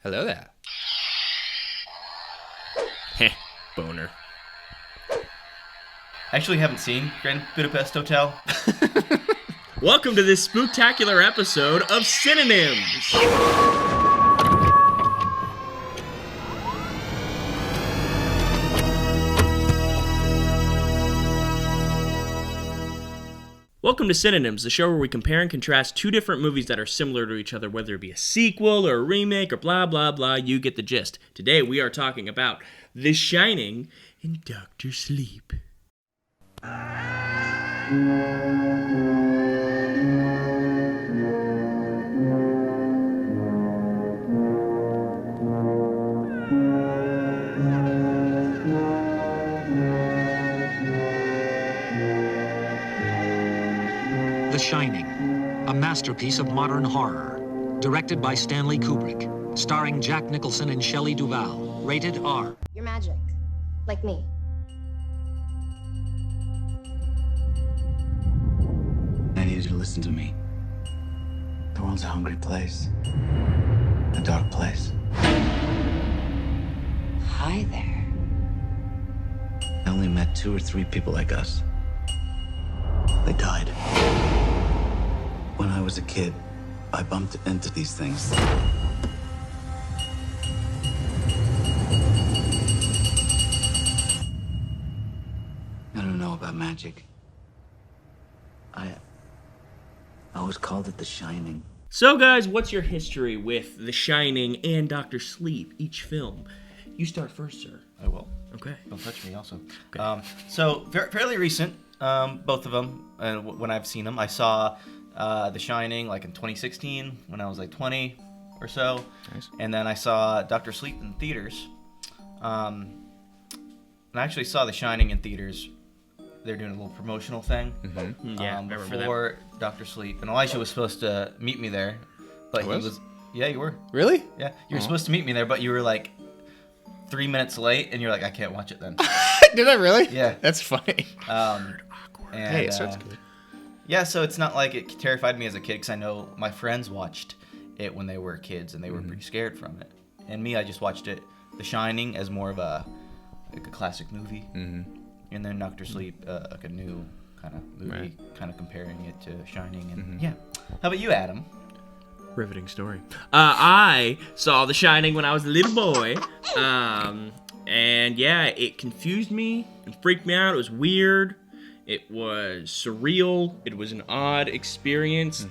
Hello there. Heh, boner. I actually haven't seen Grand Budapest Hotel. Welcome to this spooktacular episode of Synonyms. Welcome to Synonyms, the show where we compare and contrast two different movies that are similar to each other, whether it be a sequel or a remake or blah, blah, blah. You get the gist. Today we are talking about The Shining and Dr. Sleep. The Shining, a masterpiece of modern horror, directed by Stanley Kubrick, starring Jack Nicholson and Shelley Duvall, rated R. You're magic, like me. I need you to listen to me. The world's a hungry place. A dark place. Hi there. I only met 2 or 3 people like us. They died. When I was a kid, I bumped into these things. I don't know about magic. I always called it The Shining. So guys, what's your history with The Shining and Dr. Sleep, each film? You start first, sir. I will. Okay. Don't touch me also. Okay. So, fairly recent, both of them. When I've seen them, I saw The Shining like in 2016 when I was like 20 or so. Nice. And then I saw Dr. Sleep in theaters. And I actually saw The Shining in theaters. They're doing a little promotional thing. Mm-hmm. Yeah, I remember before Dr. Sleep. And Elijah was supposed to meet me there. But I he was? was... Yeah, you were. Really? Yeah, you were supposed to meet me there, but you were like 3 minutes late, and you're like, I can't watch it then. Did I really? Yeah. That's funny. And, Hey, so it's good. Yeah, so it's not like it terrified me as a kid, because I know my friends watched it when they were kids, and they were pretty scared from it. And me, I just watched it, The Shining, as more of a classic movie. Mm-hmm. And then Dr. Sleep, like a new kind of movie, Right. kind of comparing it to Shining. And yeah. How about you, Adam? Riveting story. I saw The Shining when I was a little boy. And yeah, it confused me. It freaked me out. It was weird. It was surreal. It was an odd experience.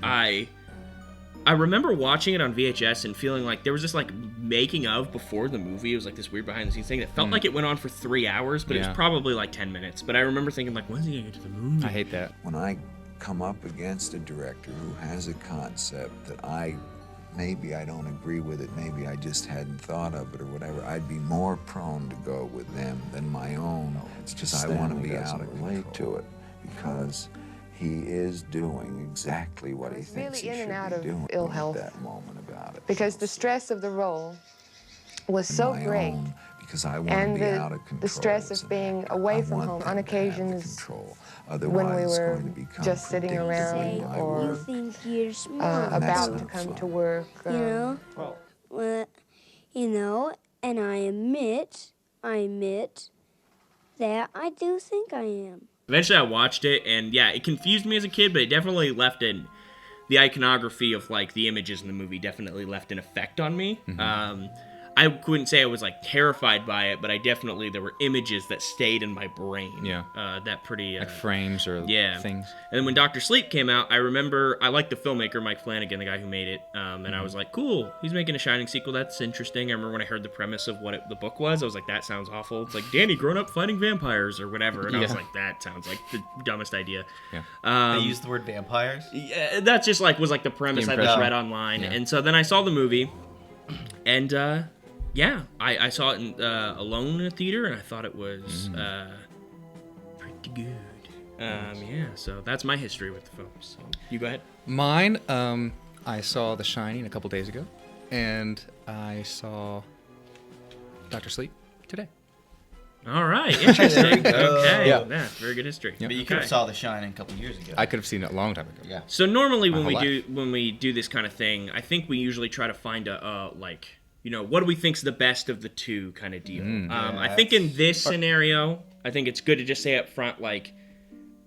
I remember watching it on VHS and feeling like there was this like making of before the movie. It was like this weird behind the scenes thing that felt like it went on for 3 hours, but it Yeah. was probably like 10 minutes. But I remember thinking like, when's he gonna get to the movie? I hate that. When I come up against a director who has a concept that maybe I don't agree with it, maybe I just hadn't thought of it or whatever, I'd be more prone to go with them than my own. It's just I want to be out of relate to it because he is doing exactly what he thinks really he in should and out be of doing ill at health. that moment about it. Because the stress of the role was so My great. own, because I want And to be the- out of control. the stress as of an being actor. away I from want home them on to have the occasions control. when Otherwise, we it's were going to become just sitting predictable around in my or work. think you're smart, that's about not to come fun. to work. you know? Well, you know, and I admit that I do think I am. Eventually I watched it, and yeah, it confused me as a kid, but it definitely left the iconography of like the images in the movie definitely left an effect on me. I couldn't say I was like terrified by it, but there were images that stayed in my brain. Yeah. That pretty Like frames or yeah. things. And then when Dr. Sleep came out, I remember I liked the filmmaker, Mike Flanagan, the guy who made it. And I was like, cool, he's making a Shining sequel. That's interesting. I remember when I heard the premise of what the book was, I was like, that sounds awful. It's like Danny grown up fighting vampires or whatever. And I was Yeah. like, that sounds like the dumbest idea. Yeah. They used the word vampires? Yeah, that just like was like the premise I just impression. read online. Yeah. And so then I saw the movie, and yeah, I saw it alone in a theater, and I thought it was pretty good. Yeah, so that's my history with the film. So you go ahead. Mine, I saw The Shining a couple days ago, and I saw Dr. Sleep today. All right, interesting. There you go. Okay, Yeah. yeah, very good history. Yeah. But you could have Okay. saw The Shining a couple years ago. I could have seen it a long time ago. Yeah. So normally My when whole we do this kind of thing, I think we usually try to find a like what do we think's the best of the two kind of deal. I think in this scenario, I think it's good to just say up front, like,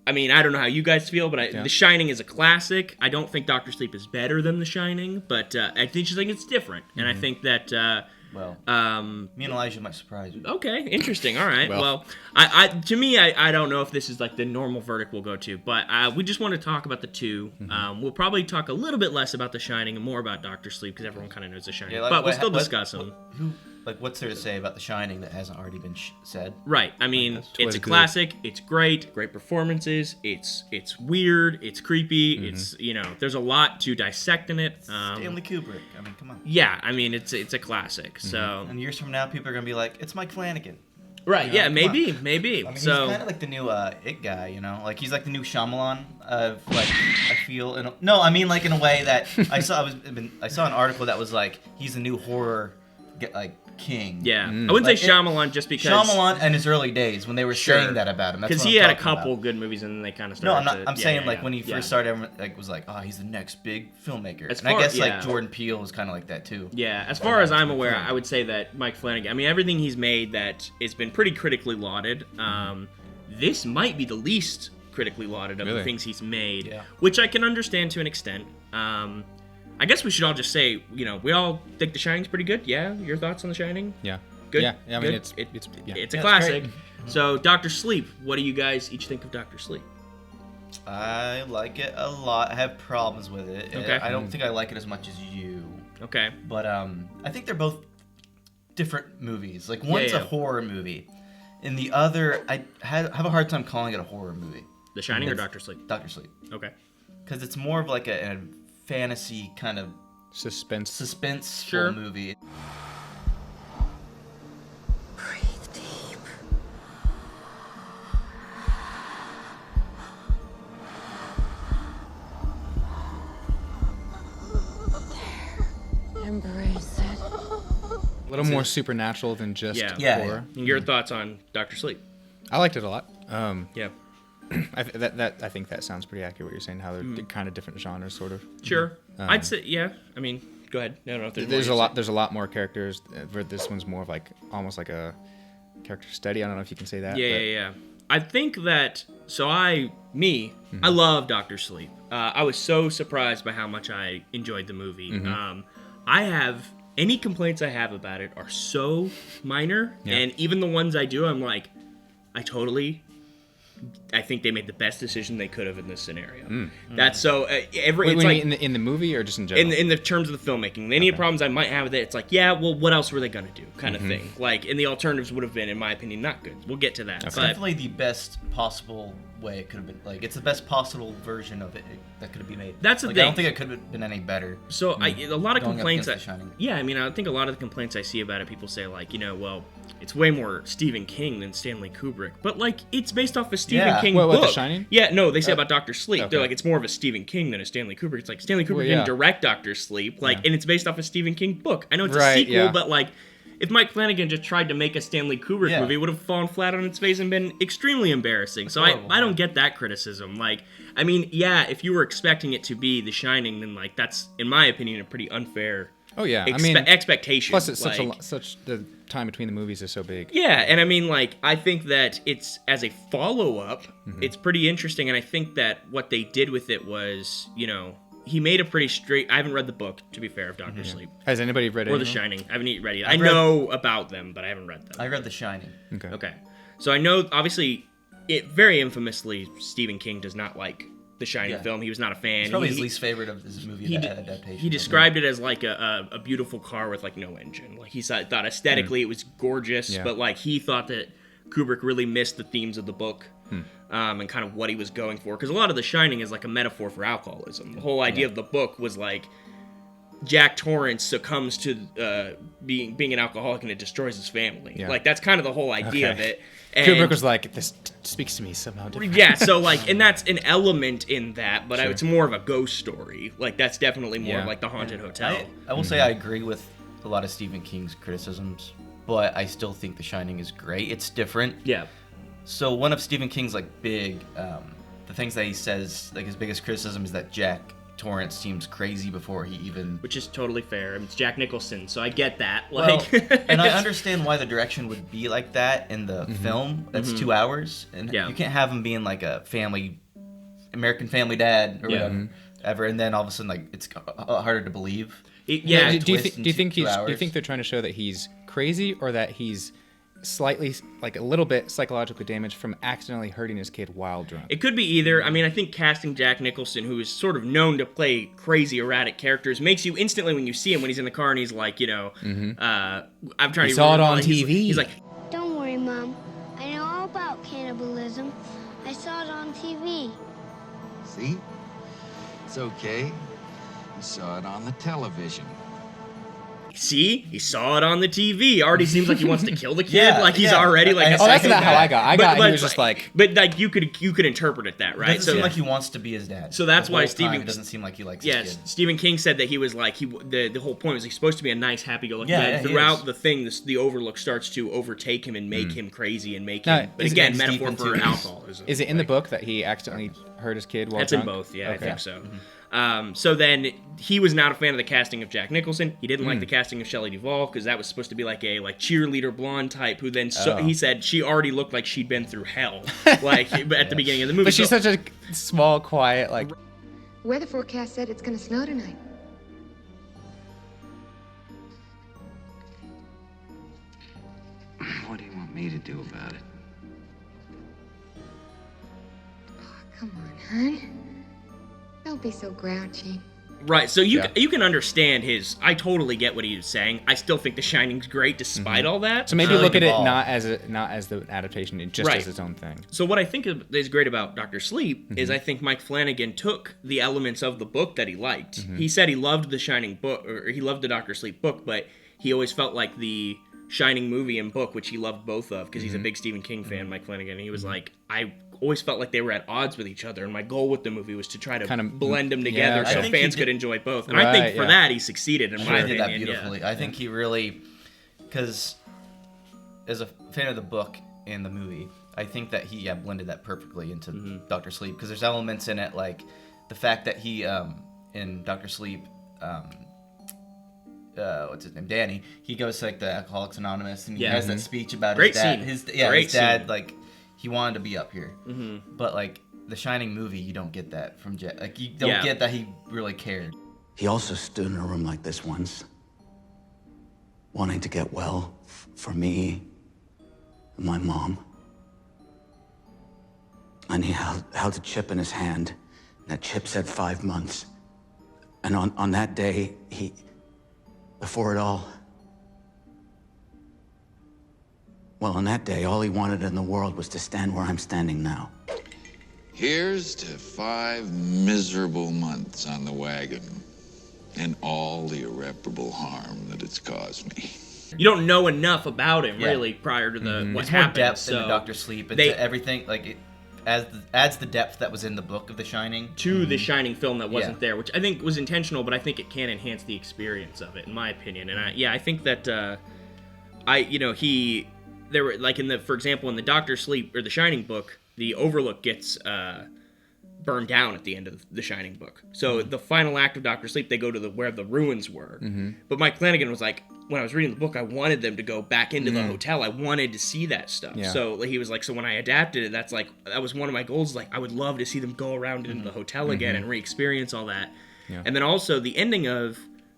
I mean, I don't know how you guys feel, but The Shining is a classic. I don't think Dr. Sleep is better than The Shining, but I think it's different. And I think that... me and Elijah might surprise you. Okay, interesting. All right. Well, I don't know if this is like the normal verdict we'll go to, but we just want to talk about the two. We'll probably talk a little bit less about The Shining and more about Dr. Sleep because everyone kind of knows The Shining. But we'll still discuss them. What's there to say about The Shining that hasn't already been said? Right. I mean, it's a classic. It's great. Great performances. It's weird. It's creepy. It's there's a lot to dissect in it. Stanley Kubrick. I mean, come on. Yeah. I mean, it's a classic. So. And years from now, people are gonna be like, it's Mike Flanagan. Right. Yeah. Maybe. I mean, he's kind of like the new It guy. Like he's like the new Shyamalan of like I feel. No, I mean like in a way that I saw an article that was like he's the new horror king. Yeah. I wouldn't say Shyamalan just because... Shyamalan in his early days when they were saying that about him. Because he had a couple good movies and then they kind of started I'm saying when he first started, everyone was like, oh, he's the next big filmmaker. I guess like Jordan Peele was kind of like that too. Yeah. As far as I'm aware, I would say that Mike Flanagan, I mean, everything he's made that has been pretty critically lauded. This might be the least critically lauded of the things he's made, which I can understand to an extent. I guess we should all just say, we all think The Shining's pretty good. Yeah, your thoughts on The Shining? Yeah. Good. Yeah. I mean, it's a classic. So, Dr. Sleep. What do you guys each think of Dr. Sleep? I like it a lot. I have problems with it. Okay. I don't think I like it as much as you. Okay. But I think they're both different movies. Like one's a horror movie, and the other I have a hard time calling it a horror movie. The Shining or Dr. Sleep? Dr. Sleep. Okay. Because it's more of like a fantasy kind of suspenseful movie. Breathe deep. There. Embrace it. A little more supernatural than just horror. Your thoughts on Dr. Sleep? I liked it a lot. Yeah. I think that sounds pretty accurate. What you're saying, how they're kind of different genres, sort of. Sure, I'd say I mean, go ahead. No, there's a lot. There's a lot more characters. This one's more of like almost like a character study. I don't know if you can say that. Yeah. I think that. So I love Dr. Sleep. I was so surprised by how much I enjoyed the movie. I have any complaints I have about it are so minor, and even the ones I do, I'm like, I think they made the best decision they could have in this scenario. That's so Wait, like in the movie or just in general? In the terms of the filmmaking. Any problems I might have with it, it's like, what else were they gonna do, kind of thing. Like, and the alternatives would have been, in my opinion, not good. We'll get to that. It's definitely the best possible way it could have been. Like, it's the best possible version of it that could have been made. That's the thing. I don't think it could have been any better. So a lot of complaints. The Shining. I mean, I think a lot of the complaints I see about it, people say like, it's way more Stephen King than Stanley Kubrick. But like, it's based off a Stephen King book. What, The Shining? Yeah, no, they say about Dr. Sleep. Okay. They're like, it's more of a Stephen King than a Stanley Kubrick. It's like Stanley Kubrick didn't direct Dr. Sleep, and it's based off a Stephen King book. I know it's a sequel, but like, if Mike Flanagan just tried to make a Stanley Kubrick movie, it would have fallen flat on its face and been extremely embarrassing. So I don't get that criticism. Like, I mean, if you were expecting it to be The Shining, then like that's, in my opinion, a pretty unfair. Oh yeah, I mean, expectation. Plus, it's such the time between the movies is so big. Yeah, and I mean, like, I think that it's as a follow-up, it's pretty interesting, and I think that what they did with it was, he made a pretty straight. I haven't read the book, to be fair, of Dr. Sleep. Has anybody read it? Or The Shining? I haven't read it. I know about them, but I haven't read them. I read The Shining. Okay. So I know, obviously, very infamously, Stephen King does not like The Shining film. He was not a fan. It's probably his least favorite of his movie adaptation. He described it as like a beautiful car with like no engine. Like he thought aesthetically it was gorgeous, but like he thought that Kubrick really missed the themes of the book. And kind of what he was going for. Because a lot of The Shining is like a metaphor for alcoholism. The whole idea of the book was like Jack Torrance succumbs to being an alcoholic and it destroys his family. Yeah. Like that's kind of the whole idea of it. And Kubrick was like, this speaks to me somehow different. Yeah, so like, and that's an element in that, but it's more of a ghost story. Like that's definitely more like The Haunted Hotel. I will say I agree with a lot of Stephen King's criticisms, but I still think The Shining is great. It's different. Yeah. So one of Stephen King's like big, the things that he says, like his biggest criticism is that Jack Torrance seems crazy before he even... Which is totally fair. I mean, it's Jack Nicholson, so I get that. Well, Like, and I understand why the direction would be like that in the film. That's 2 hours. And you can't have him being like a American Family Dad or whatever. And then all of a sudden, like, it's harder to believe. Do you think they're trying to show that he's crazy or that he's slightly, like a little bit psychologically damaged from accidentally hurting his kid while drunk? It could be either. I mean, I think casting Jack Nicholson, who is sort of known to play crazy, erratic characters, makes you instantly, when you see him, when he's in the car and he's like, you know, I'm trying to... saw it on TV. He's like... Don't worry, Mom. I know all about cannibalism. I saw it on TV. See? It's okay. You saw it on the television. See? He saw it on the TV. Already seems like he wants to kill the kid. Like, he's already, like... that's not how I got. He was just like... But, like, you could interpret it that, right? It doesn't seem like he wants to be his dad. So that's why It doesn't seem like he likes his kid. Stephen King said that he was like... The whole point was he's supposed to be a nice, happy-go-lucky dad. he Throughout is. the thing, the Overlook starts to overtake him and make him crazy and make him... But again, metaphor for alcoholism. Is it in the book that he accidentally hurt his kid while That's drunk? in both, yeah, Okay. I think so. So then he was not a fan of the casting of Jack Nicholson. He didn't like the casting of Shelley Duvall because that was supposed to be like a cheerleader blonde type who then he said she already looked like she'd been through hell like at the beginning of the movie. But she's such a small, quiet, like... Weather forecast said it's gonna snow tonight. What do you want me to do about it? Come on, hon. Don't be so grouchy. Right, so you can understand his... I totally get what he was saying. I still think The Shining's great despite all that. So maybe look at it not as the adaptation, just as its own thing. So what I think is great about Dr. Sleep is I think Mike Flanagan took the elements of the book that he liked. He said he loved the Shining book, or he loved the Dr. Sleep book, but he always felt like the Shining movie and book, which he loved both of, because he's a big Stephen King fan, Mike Flanagan, and he was like, I always felt like they were at odds with each other, and my goal with the movie was to try to kind of blend them together so fans could enjoy both. And I think for that he succeeded, in my opinion. He did that beautifully. I think he really, because as a fan of the book and the movie, I think that he blended that perfectly into Dr. Sleep, because there's elements in it like the fact that he in Dr. Sleep, what's his name, Danny, he goes to like the Alcoholics Anonymous and he has that speech about his dad. His dad, like, he wanted to be up here, but like the Shining movie, you don't get that from Jack. Like, you don't get that he really cared. He also stood in a room like this once, wanting to get well for me and my mom. And he held a chip in his hand, and that chip said 5 months. And on that day, before it all, on that day, all he wanted in the world was to stand where I'm standing now. Here's to 5 miserable months on the wagon and all the irreparable harm that it's caused me. You don't know enough about him, really, prior to what happened. More depth into Dr. Sleep, into everything, like, it adds the depth that was in the book of The Shining. To the Shining film that wasn't there, which I think was intentional, but I think it can enhance the experience of it, in my opinion. And I think that, there were, like, for example, in the Dr. Sleep, or the Shining book, the Overlook gets burned down at the end of the Shining book. So the final act of Dr. Sleep, they go to where the ruins were. But Mike Flanagan was like, when I was reading the book, I wanted them to go back into the hotel. I wanted to see that stuff. Yeah. So he was like, so when I adapted it, that was one of my goals. Like, I would love to see them go around into the hotel again and re-experience all that. Yeah. And then also the ending of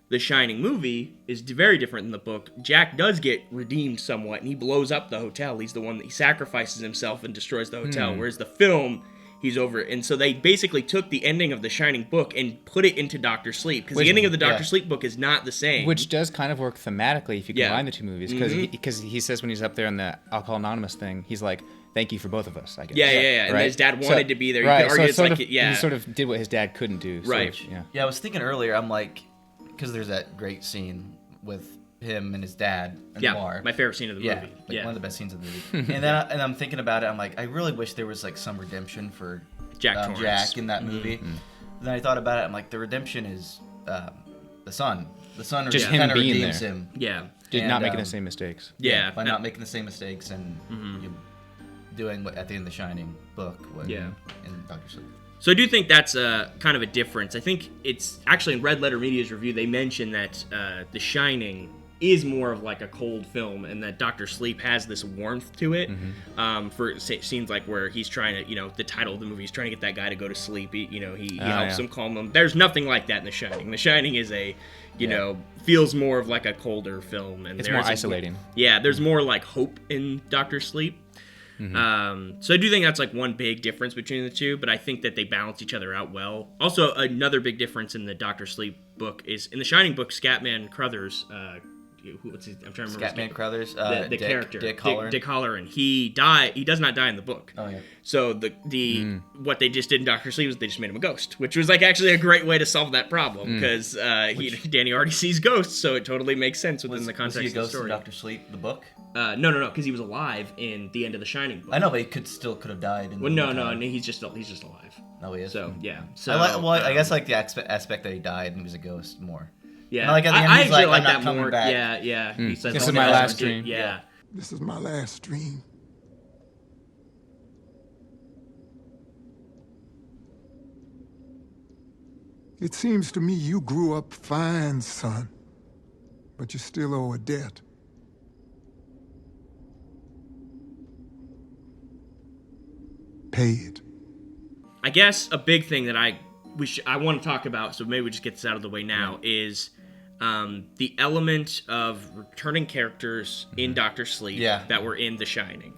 the Shining movie is very different than the book. Jack does get redeemed somewhat, and he blows up the hotel. He's the one that he sacrifices himself and destroys the hotel. Whereas the film, he's over it. And so they basically took the ending of the Shining book and put it into Dr. Sleep, because the ending of the Dr. Sleep book is not the same. Which does kind of work thematically if you combine the two movies, because he says when he's up there in the Alcohol Anonymous thing, he's like, thank you for both of us, I guess. Yeah. Right? And his dad wanted to be there. You right. could argue so he sort of did what his dad couldn't do. Right. Yeah, I was thinking earlier, I'm like, because there's that great scene with him and his dad in the bar. My favorite scene of the movie. One of the best scenes of the movie. and I'm thinking about it, I'm like, I really wish there was like some redemption for Jack in that movie. Then I thought about it, I'm like, the redemption is the son. The son just kind him of being redeems there. him. Yeah. Just not making the same mistakes. Yeah. By not making the same mistakes and doing what at the end of the Shining book in Dr. Sleep. So I do think that's kind of a difference. I think it's actually in Red Letter Media's review, they mentioned that The Shining is more of like a cold film, and that Dr. Sleep has this warmth to it. For scenes like where he's trying to, the title of the movie, he's trying to get that guy to go to sleep. He helps him, calm him. There's nothing like that in The Shining. The Shining is feels more of like a colder film, and it's more isolating. There's more like hope in Dr. Sleep. So I do think that's like one big difference between the two, but I think that they balance each other out well. Also, another big difference in the Dr. Sleep book is in the Shining book, Scatman Crothers. I'm trying to remember. Scatman Crothers, the character, Dick Halloran. Dick Halloran. He does not die in the book. Oh yeah. So what they just did in Dr. Sleep was they just made him a ghost, which was like actually a great way to solve that problem because Danny already sees ghosts, so it totally makes sense within the context was he a of ghost the story. in Dr. Sleep, the book? No, because he was alive in the end of The Shining book. I know, but he could have died. No, he's just alive. Oh, he is. So yeah. So I guess like the aspect that he died and he was a ghost more. Yeah, and, like, at the end, I he's actually like that more. Back. Yeah. He says, this is my last dream. Yeah. This is my last dream. It seems to me you grew up fine, son, but you still owe a debt. Pay it. I guess a big thing that I want to talk about, so maybe we just get this out of the way now, is the element of returning characters in Dr. Sleep that were in The Shining.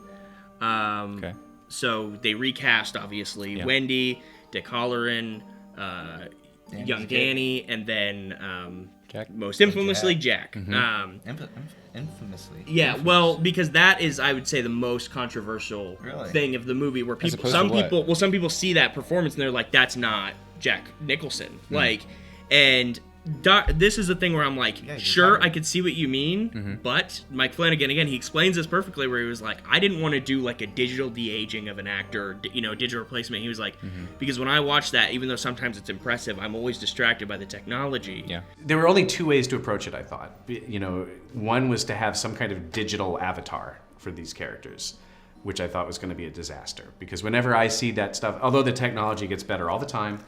Okay. So they recast, obviously, Wendy, Dick Halloran, young Danny, and then Jack. Most infamously Jack. Infamously. Yeah, well, because that is, I would say, the most controversial thing of the movie, where some people see that performance and they're like, "That's not Jack Nicholson." This is the thing where I'm like, sure, I could see what you mean, but Mike Flanagan, again, he explains this perfectly, where he was like, I didn't want to do like a digital de-aging of an actor, digital replacement. He was like, because when I watch that, even though sometimes it's impressive, I'm always distracted by the technology. Yeah. There were only two ways to approach it, I thought. One was to have some kind of digital avatar for these characters, which I thought was going to be a disaster. Because whenever I see that stuff, although the technology gets better all the time,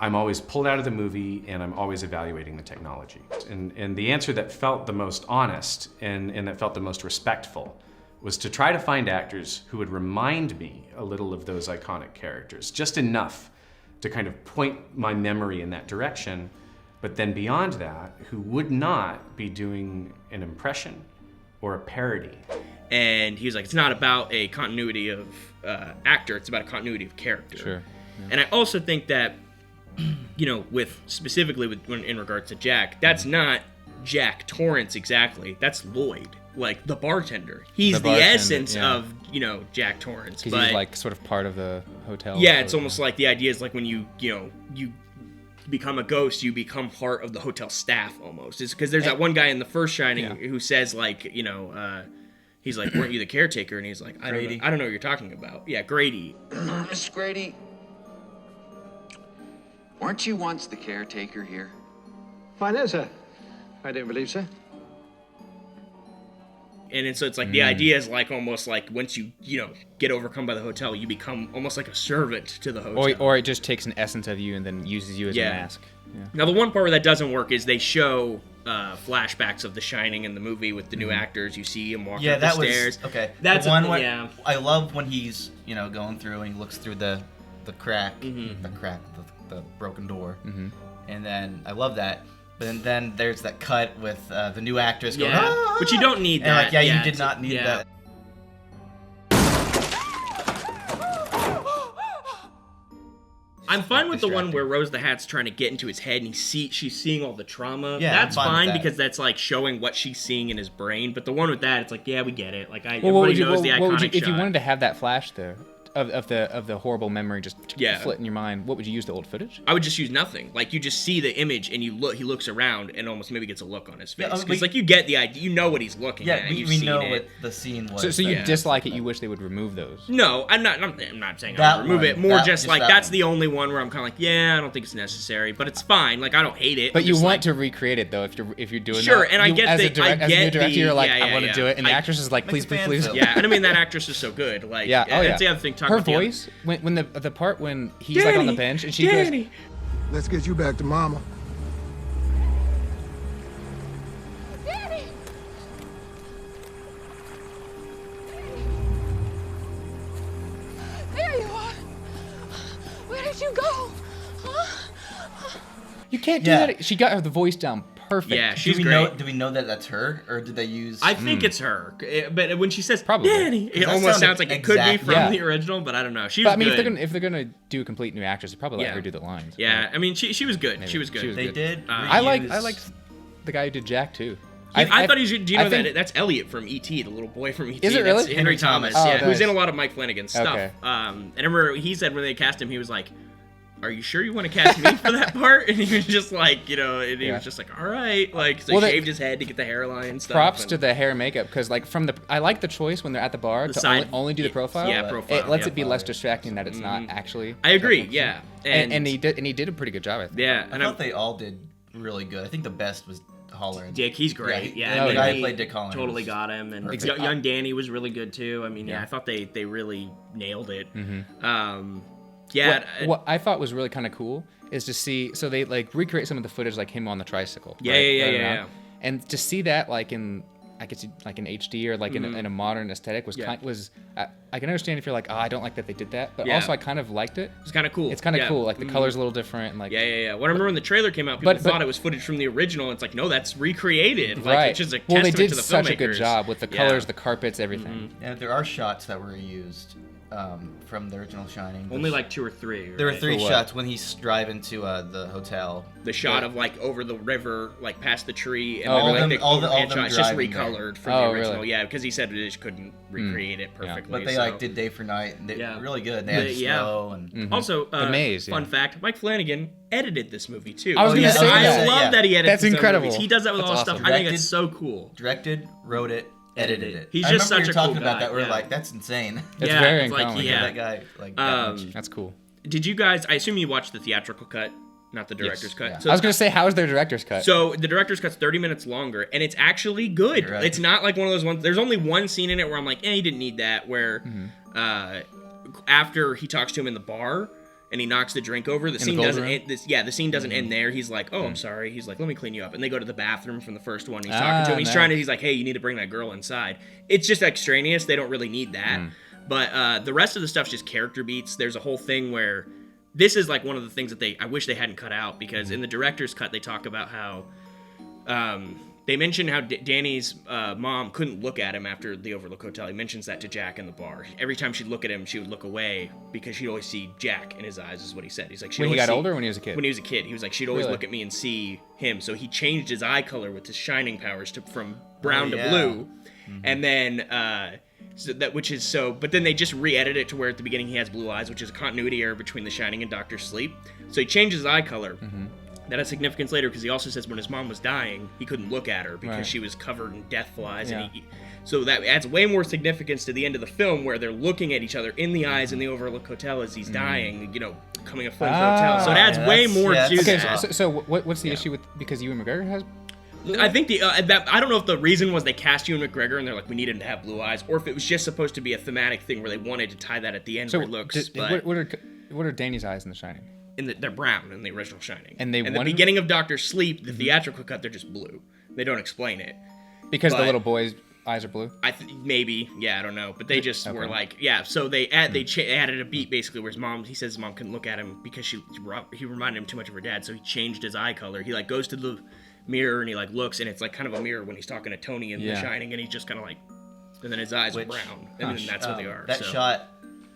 I'm always pulled out of the movie and I'm always evaluating the technology. And the answer that felt the most honest and that felt the most respectful was to try to find actors who would remind me a little of those iconic characters, just enough to kind of point my memory in that direction, but then beyond that, who would not be doing an impression or a parody. And he was like, it's not about a continuity of actor, it's about a continuity of character. Sure. Yeah. And I also think that in regards to Jack, that's not Jack Torrance exactly. That's Lloyd, like the bartender. He's the essence of Jack Torrance. Because he's like sort of part of the hotel. Yeah, it's almost like the idea is like when you become a ghost, you become part of the hotel staff almost. It's because there's that one guy in the first Shining who says like he's like, weren't you the caretaker? And he's like, I don't know what you're talking about. Yeah, Grady. Mr. Grady. Weren't you once the caretaker here? Why, no, sir. I don't believe so. And so it's like the idea is like almost like once you get overcome by the hotel, you become almost like a servant to the hotel. Or it just takes an essence of you and then uses you as a mask. Yeah. Now the one part where that doesn't work is they show flashbacks of The Shining in the movie with the new actors. You see him walking up the stairs. Okay. That's the one where I love when he's going through and he looks through the crack, the broken door, and then I love that. But then there's that cut with the new actress going, but you don't need that. And you did not need that. I'm fine with the one where Rose the Hat's trying to get into his head and she's seeing all the trauma. Yeah, that's fine because that's like showing what she's seeing in his brain. But the one with that, it's like, yeah, we get it. Like everybody knows the iconic shot. If you wanted to have that flash there, of the horrible memory just flit in your mind, what would you use, the old footage? I would just use nothing. Like you just see the image and he looks around and almost maybe gets a look on his face. Because like you get the idea, you know what he's looking at. We know what the scene was. So you dislike it, you wish they would remove those? No, I'm not saying I would remove it. More just like that's the only one where I'm kind of like, yeah, I don't think it's necessary, but it's fine. Like I don't hate it. But you want to recreate it though if you're doing that. Sure, and I get as a new director, you're like, I want to do it, and the actress is like, please. Yeah, and I mean that actress is so good. Like that's the other thing. talking her about voice when the part when he's like on the bench and she goes, Let's get you back to Mama. Daddy! There you are. Where did you go? Huh? you can't do that. She got the voice down perfect. Yeah, she's do we great. Do we know that that's her, or did they use? I think it's her, but when she says Probably. Danny, it almost sounds like it could be from the original, but I don't know. She was But I mean, good. if they're gonna do a complete new actress, they probably let her do the lines. Yeah, I mean, she was good. She was good. They did. I liked the guy who did Jack too. I thought he was. Do you know that that's Elliot from E.T., the little boy from E.T.? Is it really? That's Henry Thomas. Oh, yeah, nice. who's in a lot of Mike Flanagan stuff. Okay. And I remember he said when they cast him, he was like, "Are you sure you want to cast me for that part?" And he was just like, and he was just like, "All right." Like, so he shaved his head to get the hairline and stuff. Props to the hair and makeup, because like I like the choice when they're at the bar to only do the profile. Yeah, profile. It lets it be less distracting that it's not actually. I agree. Yeah, and he did a pretty good job. I think. Yeah, I thought they all did really good. I think the best was Holler. Dick, he's great. Yeah, the guy who played Dick Holler totally got him, and perfect. young Danny was really good too. I mean, I thought they really nailed it. What I thought was really kind of cool is to see. So they like recreate some of the footage, like him on the tricycle. Yeah. And to see that like in, I guess like in HD or like in a modern aesthetic was I can understand if you're like, oh, I don't like that they did that, but also I kind of liked it. It's kind of cool. It's kind of cool. Like the color's a little different. And like Well, I remember when the trailer came out, people thought it was footage from the original. It's like, no, that's recreated. Like, right. It's just a well, they testament did to the such a filmmakers. good job with the colors, the carpets, everything. Yeah, there are shots that were used from the original Shining. Only like 2 or 3. There were 3 shots when he's driving to the hotel. The shot of like over the river, like past the tree, and all then them shot. It's just driving recolored there. from the original. Really? Yeah, because he said they just couldn't recreate it perfectly. But they like did day for night. And they were really good. They had snow and also the maze. Fun fact: Mike Flanagan edited this movie too. I was going to say that. I love that he edited. That's incredible. Movies. He does that with all his awesome. stuff. I think it's so cool. Directed, wrote it. Edited it. He's I just remember such a talking cool about guy. that. We were like, that's insane. It's very like, uncommon. That guy, like, that much. That's cool. Did you guys? I assume you watched the theatrical cut, not the director's cut. Yeah. So, I was going to say, how is their director's cut? So the director's cut's 30 minutes longer, and it's actually good. Right. It's not like one of those ones. There's only one scene in it where I'm like, he didn't need that. Where after he talks to him in the bar. And he knocks the drink over. The scene doesn't end. The scene doesn't end there. He's like, "Oh, I'm sorry." He's like, "Let me clean you up." And they go to the bathroom from the first one. He's talking to him. He's trying to. He's like, "Hey, you need to bring that girl inside." It's just extraneous. They don't really need that. But the rest of the stuff's just character beats. There's a whole thing where this is like one of the things that I wish they hadn't cut out, because in the director's cut they talk about how they mention how Danny's mom couldn't look at him after the Overlook Hotel. He mentions that to Jack in the bar. Every time she'd look at him, she would look away because she'd always see Jack in his eyes, is what he said. He's like, when he got older or when he was a kid? When he was a kid. He was like, she'd always look at me and see him. So he changed his eye color with his shining powers from brown to blue. And then, but then they just re-edit it to where at the beginning he has blue eyes, which is a continuity error between The Shining and Dr. Sleep. So he changed his eye color. That has significance later, because he also says when his mom was dying, he couldn't look at her because she was covered in death flies. Yeah. And so that adds way more significance to the end of the film, where they're looking at each other in the eyes in the Overlook Hotel as he's dying, coming a flame hotel. So it adds way more to that. So what's the issue with, because Ewan McGregor has? I think I don't know if the reason was they cast Ewan McGregor and they're like, we need him to have blue eyes, or if it was just supposed to be a thematic thing where they wanted to tie that at the end where it looks. What are Danny's eyes in The Shining? They're brown in the original Shining. And the beginning of Dr. Sleep, the theatrical cut, they're just blue. They don't explain it. Because the little boy's eyes are blue? Maybe. Yeah, I don't know. But they just were like, so they added a beat basically where he says his mom couldn't look at him because he reminded him too much of her dad, so he changed his eye color. He like goes to the mirror and he like looks, and it's like kind of a mirror when he's talking to Tony in The Shining, and he's just kind of like, and then his eyes are brown. And then that's what they are. That shot...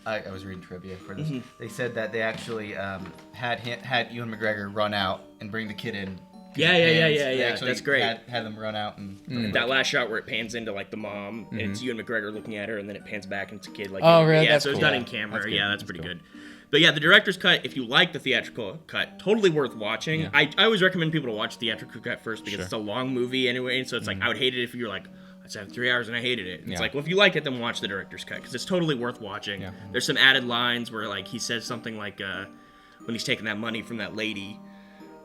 I was reading trivia for this. They said that they actually had Ewan McGregor run out and bring the kid in. Yeah. That's great. Had them run out and that last shot where it pans into like the mom and it's Ewan McGregor looking at her, and then it pans back into the kid. Like, oh, really? Yeah, so it's done in camera. That's pretty good. But yeah, the director's cut, if you like the theatrical cut, totally worth watching. Yeah. I always recommend people to watch the theatrical cut first, because it's a long movie anyway, and so it's like, I would hate it if you're like, I just have 3 hours and I hated it. It's like, well, if you like it, then watch the director's cut, because it's totally worth watching. Yeah. There's some added lines where like he says something like when he's taking that money from that lady,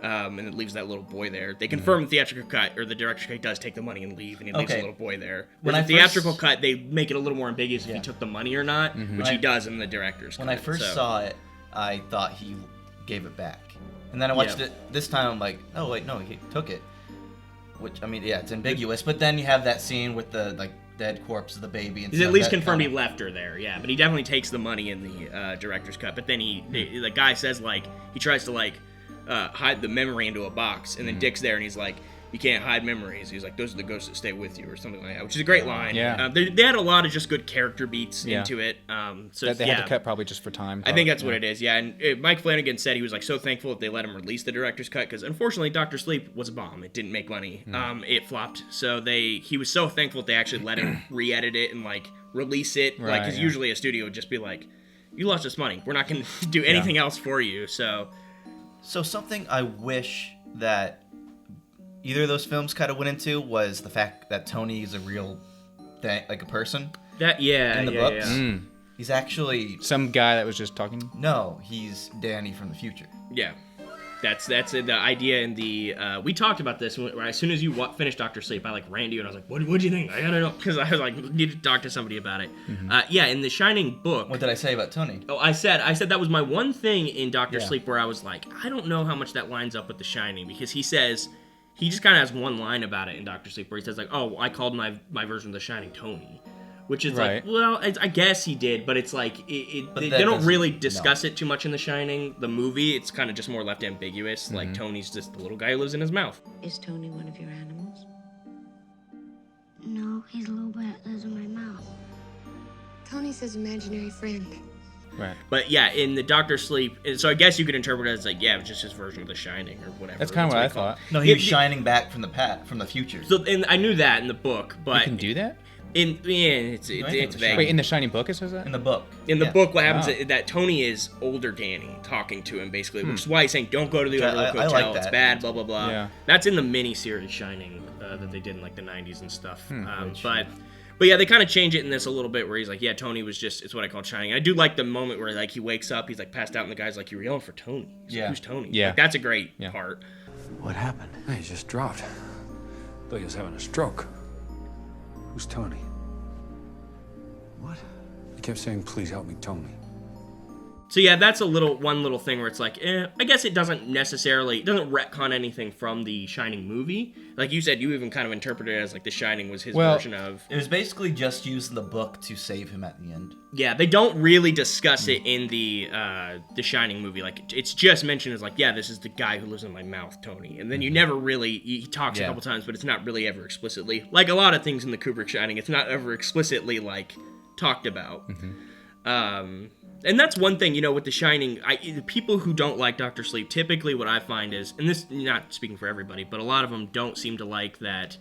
And it leaves that little boy there. They confirm the theatrical cut, or the director's cut, does take the money and leave, and he leaves a little boy there. When the theatrical cut, they make it a little more ambiguous if he took the money or not, which he does in the director's cut. When I first saw it, I thought he gave it back. And then I watched it this time, I'm like, oh, wait, no, he took it. Which, I mean, yeah, it's ambiguous. But then you have that scene with the, like, dead corpse of the baby. And he's at least confirmed he left her there, yeah. But he definitely takes the money in the director's cut. But then the guy says, like, he tries to, like, hide the memory into a box, and then Dick's there, and he's like, you can't hide memories. He's like, those are the ghosts that stay with you, or something like that, which is a great line. Yeah. They had a lot of just good character beats into it. So they had to cut probably just for time. I think that's what it is, yeah. And Mike Flanagan said he was like so thankful that they let him release the director's cut, because unfortunately Dr. Sleep was a bomb. It didn't make money. It flopped. So he was so thankful that they actually let him re-edit it and like release it. Right, like, because usually a studio would just be like, you lost us money. We're not going to do anything else for you. So something I wish that either of those films kind of went into was the fact that Tony is a real thing, like a person. In the books. He's actually some guy that was just talking. No, he's Danny from the future. Yeah, that's the idea in the. We talked about this as soon as you finished Dr. Sleep. I like ran to you and I was like, "What do you think?" I gotta know, because I was like, need to talk to somebody about it. In the Shining book. What did I say about Tony? Oh, I said that was my one thing in Dr. Sleep where I was like, I don't know how much that lines up with the Shining, because he says. He just kind of has one line about it in Dr. Sleep where he says, like, oh, I called my version of The Shining Tony. Which is like, well, I guess he did, but it's like, they don't really discuss it too much in The Shining. The movie, it's kind of just more left ambiguous. Like, Tony's just the little guy who lives in his mouth. Is Tony one of your animals? No, he's a little boy that lives in my mouth. Tony's his imaginary friend. Right. But yeah, in the Dr. Sleep, so I guess you could interpret it as like, yeah, it was just his version of The Shining or whatever. That's kind of what I thought. No, he was shining back from the future. So, and I knew that in the book, but you can do that. It's vague. Wait, in the Shining book it says that? In the book. In the book, what happens is that Tony is older Danny talking to him basically, which is why he's saying, "Don't go to the Overlook Hotel. Like it's bad." Blah blah blah. Yeah. That's in the mini-series Shining that they did in like the '90s and stuff. But yeah, they kind of change it in this a little bit where he's like, yeah, Tony was just, it's what I call Shining. I do like the moment where like he wakes up, he's like passed out, and the guy's like, you were yelling for Tony. He's like, who's Tony? Yeah. Like, that's a great part. What happened? He just dropped. Thought he was having a stroke. Who's Tony? What? He kept saying, please help me, Tony. So yeah, that's one little thing where it's like, I guess it doesn't retcon anything from the Shining movie. Like you said, you even kind of interpreted it as like the Shining was his version of. It was basically just using the book to save him at the end. Yeah, they don't really discuss it in the Shining movie. Like it's just mentioned as like, yeah, this is the guy who lives in my mouth, Tony. And then you never really, he talks a couple times, but it's not really ever explicitly, like a lot of things in the Kubrick Shining, it's not ever explicitly like talked about. And that's one thing, with The Shining, the people who don't like Dr. Sleep, typically what I find is, and this, not speaking for everybody, but a lot of them don't seem to like that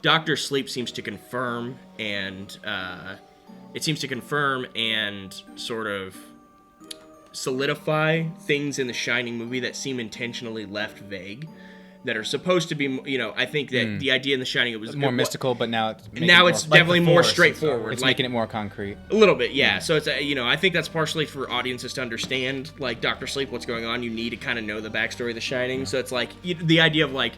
Dr. Sleep seems to confirm and sort of solidify things in The Shining movie that seem intentionally left vague. That are supposed to be, I think that the idea in The Shining, it was more mystical, but now it's definitely more straightforward. It's making it more concrete. A little bit, yeah. So it's, I think that's partially for audiences to understand, like Dr. Sleep, what's going on. You need to kind of know the backstory of The Shining. So it's like the idea of like,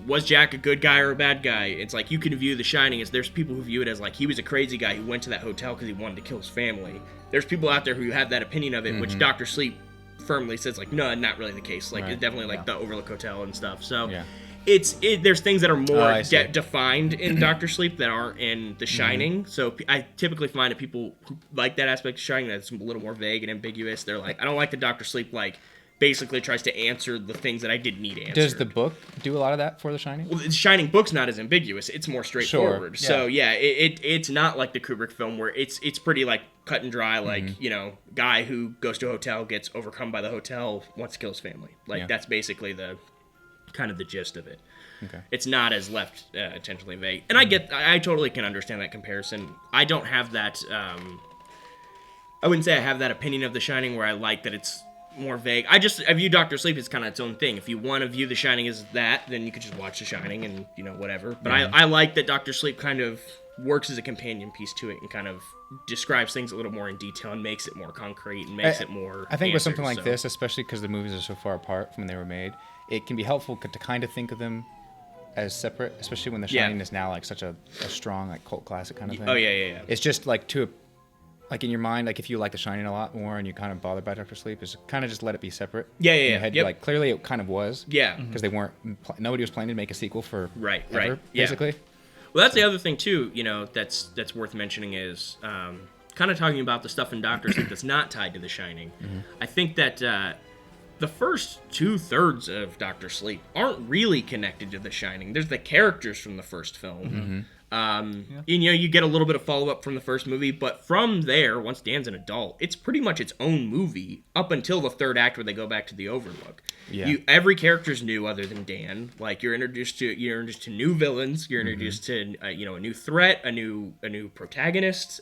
was Jack a good guy or a bad guy? It's like you can view The Shining as there's people who view it as like he was a crazy guy who went to that hotel because he wanted to kill his family. There's people out there who have that opinion of it, which Dr. Sleep firmly says like, no, not really the case. Like it's definitely like the Overlook Hotel and stuff. So there's things that are more defined in Dr. Sleep that aren't in The Shining. So I typically find that people who like that aspect of Shining that's a little more vague and ambiguous. They're like, I don't like the Dr. Sleep like basically tries to answer the things that I didn't need answered. Does the book do a lot of that for The Shining? Well, The Shining book's not as ambiguous. It's more straightforward. Sure. So yeah, it's not like the Kubrick film where it's pretty like cut and dry, like, guy who goes to a hotel, gets overcome by the hotel, wants to kill his family. Like that's basically the kind of the gist of it. Okay. It's not as left intentionally vague. And I totally can understand that comparison. I don't have that I wouldn't say I have that opinion of The Shining where I like that it's more vague. I view Dr. Sleep as kind of its own thing. If you want to view The Shining as that, then you could just watch The Shining and, whatever. But I like that Dr. Sleep kind of works as a companion piece to it and kind of describes things a little more in detail and makes it more concrete and makes it more I think with something answers, like this, especially because the movies are so far apart from when they were made, it can be helpful to kind of think of them as separate, especially when The Shining is now like such a strong like cult classic kind of thing. Oh yeah. It's just like like in your mind, like if you like The Shining a lot more and you kind of bothered by Dr. Sleep, is kind of just let it be separate. Yeah. In your head, Yep. like clearly it kind of was. Yeah. Because they weren't. Nobody was planning to make a sequel for right. ever, basically. Yeah. Well, that's the other thing too. You know, that's worth mentioning is kind of talking about the stuff in Dr. Sleep that's not tied to The Shining. Mm-hmm. I think that the first 2/3 of Dr. Sleep aren't really connected to The Shining. There's the characters from the first film. Mm-hmm. You know, you get a little bit of follow-up from the first movie, but from there, once Dan's an adult, it's pretty much its own movie up until the third act where they go back to the Overlook. Yeah. Every character's new other than Dan. Like you're introduced to new villains. You're introduced to a new threat, a new protagonist.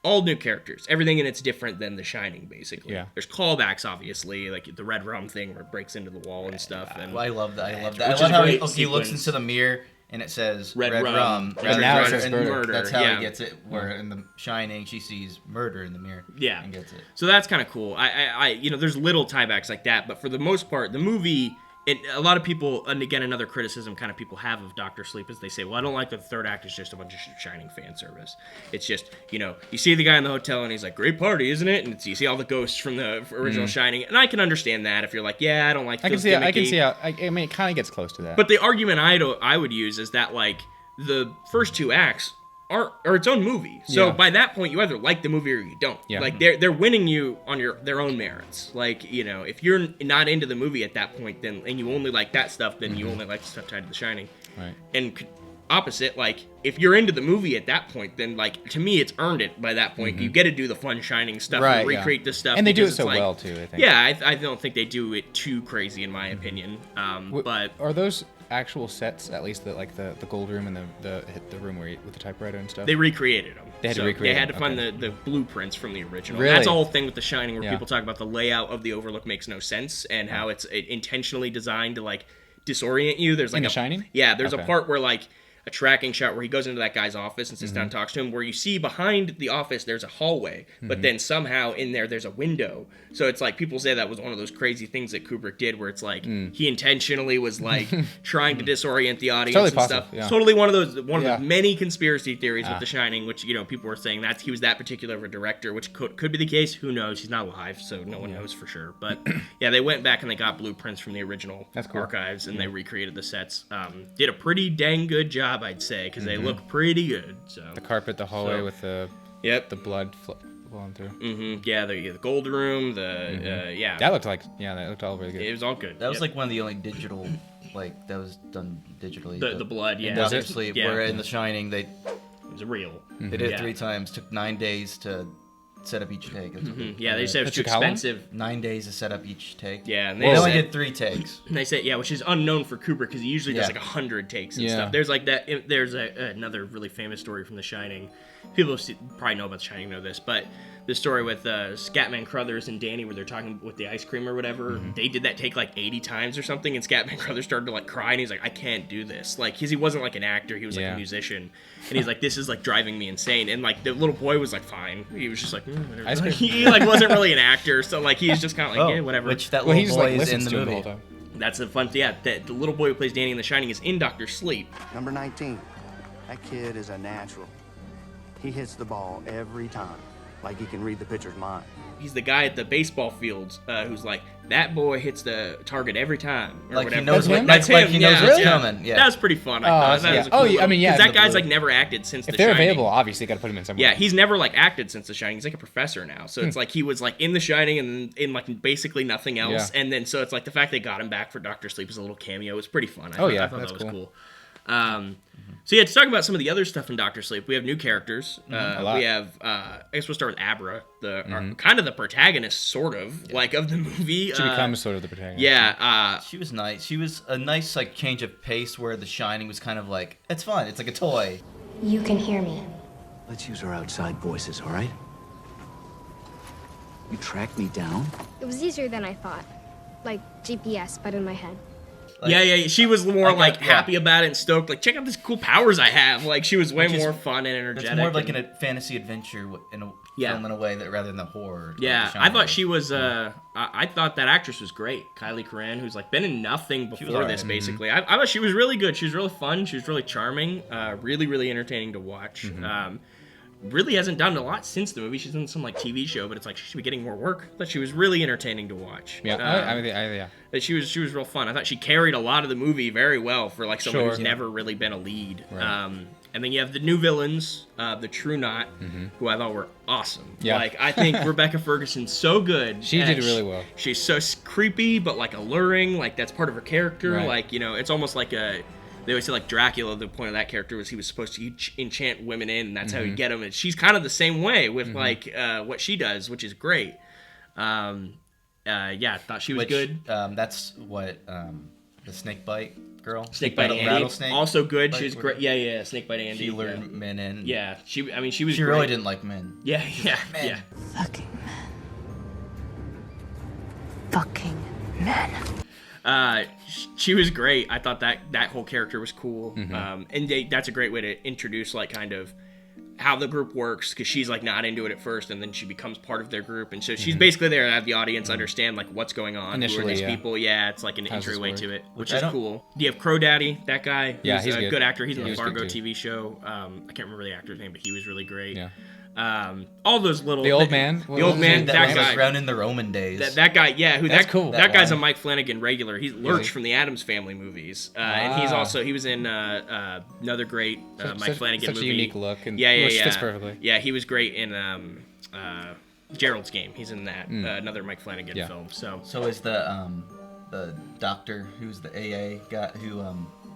All new characters. Everything in it's different than The Shining, basically. Yeah. There's callbacks, obviously, like the red rum thing where it breaks into the wall and stuff. And I love that. I love that. Which I is love a how great he looks sequence. into the mirror and it says Red rum. And now it says murder. That's how Yeah. he gets it. Where in The Shining, she sees murder in the mirror. Yeah. And gets it. So that's kind of cool. I there's little tiebacks like that, but for the most part, the movie. And a lot of people, and again, another criticism kind of people have of Dr. Sleep is they say, well, I don't like that the third act is just a bunch of Shining fan service. It's just, you see the guy in the hotel and he's like, great party, isn't it? And you see all the ghosts from the original Shining. And I can understand that if you're like, yeah, I don't like those gimmicky. I can see how, I mean, it kind of gets close to that. But the argument I would use is that, like, the first two acts are its own movie. So by that point, you either like the movie or you don't. Yeah. Like they're winning you on their own merits. Like, if you're not into the movie at that point, then and you only like that stuff, then you only like the stuff tied to The Shining. Right. And opposite, like if you're into the movie at that point, then like to me it's earned it by that point. You get to do the fun Shining stuff and recreate this stuff. And they do it because so it's well too, I think. Yeah, I don't think they do it too crazy in my opinion. But are those actual sets, at least the gold room and the room where with the typewriter and stuff? They recreated them. They had to recreate They had to them. find the blueprints from the original. Really? That's the whole thing with The Shining, where Yeah. people talk about the layout of the Overlook makes no sense and how it's intentionally designed to like disorient you. There's like In The Shining? Yeah, there's a Okay. part where like a tracking shot where he goes into that guy's office and sits down and talks to him, where you see behind the office there's a hallway, but then somehow in there's a window. So it's like people say that was one of those crazy things that Kubrick did, where it's like he intentionally was like trying to disorient the audience Totally and possible, stuff. yeah. It's totally one of the Yeah. many conspiracy theories with The Shining, which people were saying that he was that particular of a director, which could be the case. Who knows? He's not alive, so no one knows for sure. But yeah, they went back and they got blueprints from the original archives and they recreated the sets. Did a pretty dang good job, I'd say, because they look pretty good. So The carpet, the hallway with the blood flowing through. Yeah, the gold room, yeah. That looked all really good. It was all good. That was like one of the only digital, like that was done digitally. The blood, yeah. In Dr. Sleep, Yeah. where in The Shining It was real. they did it 3 times. Took 9 days to set up each take. Yeah, they said it was too took how long? expensive. 9 days to set up each take. Yeah, and they only did 3 takes. And they said, which is unknown for Kubrick because he usually does Yeah. like 100 takes and Yeah. stuff. There's like that. There's another really famous story from The Shining. People probably know about The Shining, know this, but the story with Scatman Crothers and Danny, where they're talking with the ice cream or whatever. They did that take like 80 times or something, and Scatman Crothers started to like cry, and he's like, "I can't do this," like because he wasn't like an actor, he was like a musician, and he's like, "This is like driving me insane." And like the little boy was like, "Fine," he was just like, whatever. Ice cream. He like wasn't really an actor, so like he's just kind of like, yeah, whatever. Which that little boy is in listens the to him the movie. whole time. That's the fun. Yeah, the little boy who plays Danny in The Shining is in Dr. Sleep. Number 19. That kid is a natural. He hits the ball every time, like he can read the pitcher's mind. He's the guy at the baseball fields who's like, that boy hits the target every time. Or Like whatever. he knows what, That's like him. he knows Yeah, what's yeah. coming. Yeah. That was pretty fun. I thought. That was a cool I mean, yeah. because that guy's the- like never acted since if The they're Shining. available, obviously, got to put him in somewhere. Yeah, he's never like acted since The Shining. He's like a professor now, so it's like he was like in The Shining and in like basically nothing else, Yeah. and then so it's like the fact they got him back for Dr. Sleep as a little cameo was pretty fun. I thought that's that was cool. So yeah, to talk about some of the other stuff in Dr. Sleep, we have new characters. A lot. We have, I guess we'll start with Abra, kind of the protagonist, sort of, like of the movie. She becomes sort of the protagonist. Yeah, she was nice. She was a nice like change of pace where The Shining was kind of like, it's fun. It's like a toy. You can hear me. Let's use our outside voices, all right? You tracked me down? It was easier than I thought. Like GPS, but in my head. Yeah. She was more happy about it and stoked. Like, check out these cool powers I have. Like, she was way more fun and energetic. It's more of like a fantasy adventure in a film in a way that rather than the horror. Yeah, I thought she was. I thought that actress was great, Kylie Coran, who's like been in nothing before this. Basically, I thought she was really good. She was really fun. She was really charming. Really, really entertaining to watch. Really hasn't done a lot since the movie. She's done some like TV show, but it's like she should be getting more work. But she was really entertaining to watch. Yeah, She was real fun. I thought she carried a lot of the movie very well for like someone who's never really been a lead. Right. And then you have the new villains, the True Knot, who I thought were awesome. Yeah. Like, I think Rebecca Ferguson's so good. She did really well. She's so creepy, but like alluring. Like, that's part of her character. Right. Like, it's almost like they always say like Dracula, the point of that character was he was supposed to enchant women in, and that's how you get them. And she's kind of the same way with like what she does, which is great. I thought she was good. That's what the snake bite girl. Snakebite Andy, rattlesnake also good. bite, She's great. Yeah. Snakebite Andy. She lured men in. Yeah, she was. She great. really didn't like men. Yeah. Fucking men. She was great. I thought that whole character was cool. And that's a great way to introduce like kind of how the group works, because she's like not into it at first, and then she becomes part of their group, and so she's basically there to have the audience understand like what's going on. Initially, who are these people? Yeah, it's like an How's this entryway work? to it, which is cool. Do you have Crow Daddy? That guy? Yeah, he's a good actor. He's in the was Fargo good, too. TV show. I can't remember the actor's name, but he was really great. Yeah. All those little The old man? the old man, that was guy around in the Roman days. that guy, yeah, That's cool. That guy's a Mike Flanagan regular. He's Lurch from the Addams Family movies, and he was in another great Mike Flanagan such movie. a unique look, and which fits perfectly. Yeah, he was great in Gerald's Game. He's in that another Mike Flanagan film. So is the doctor who's the AA guy who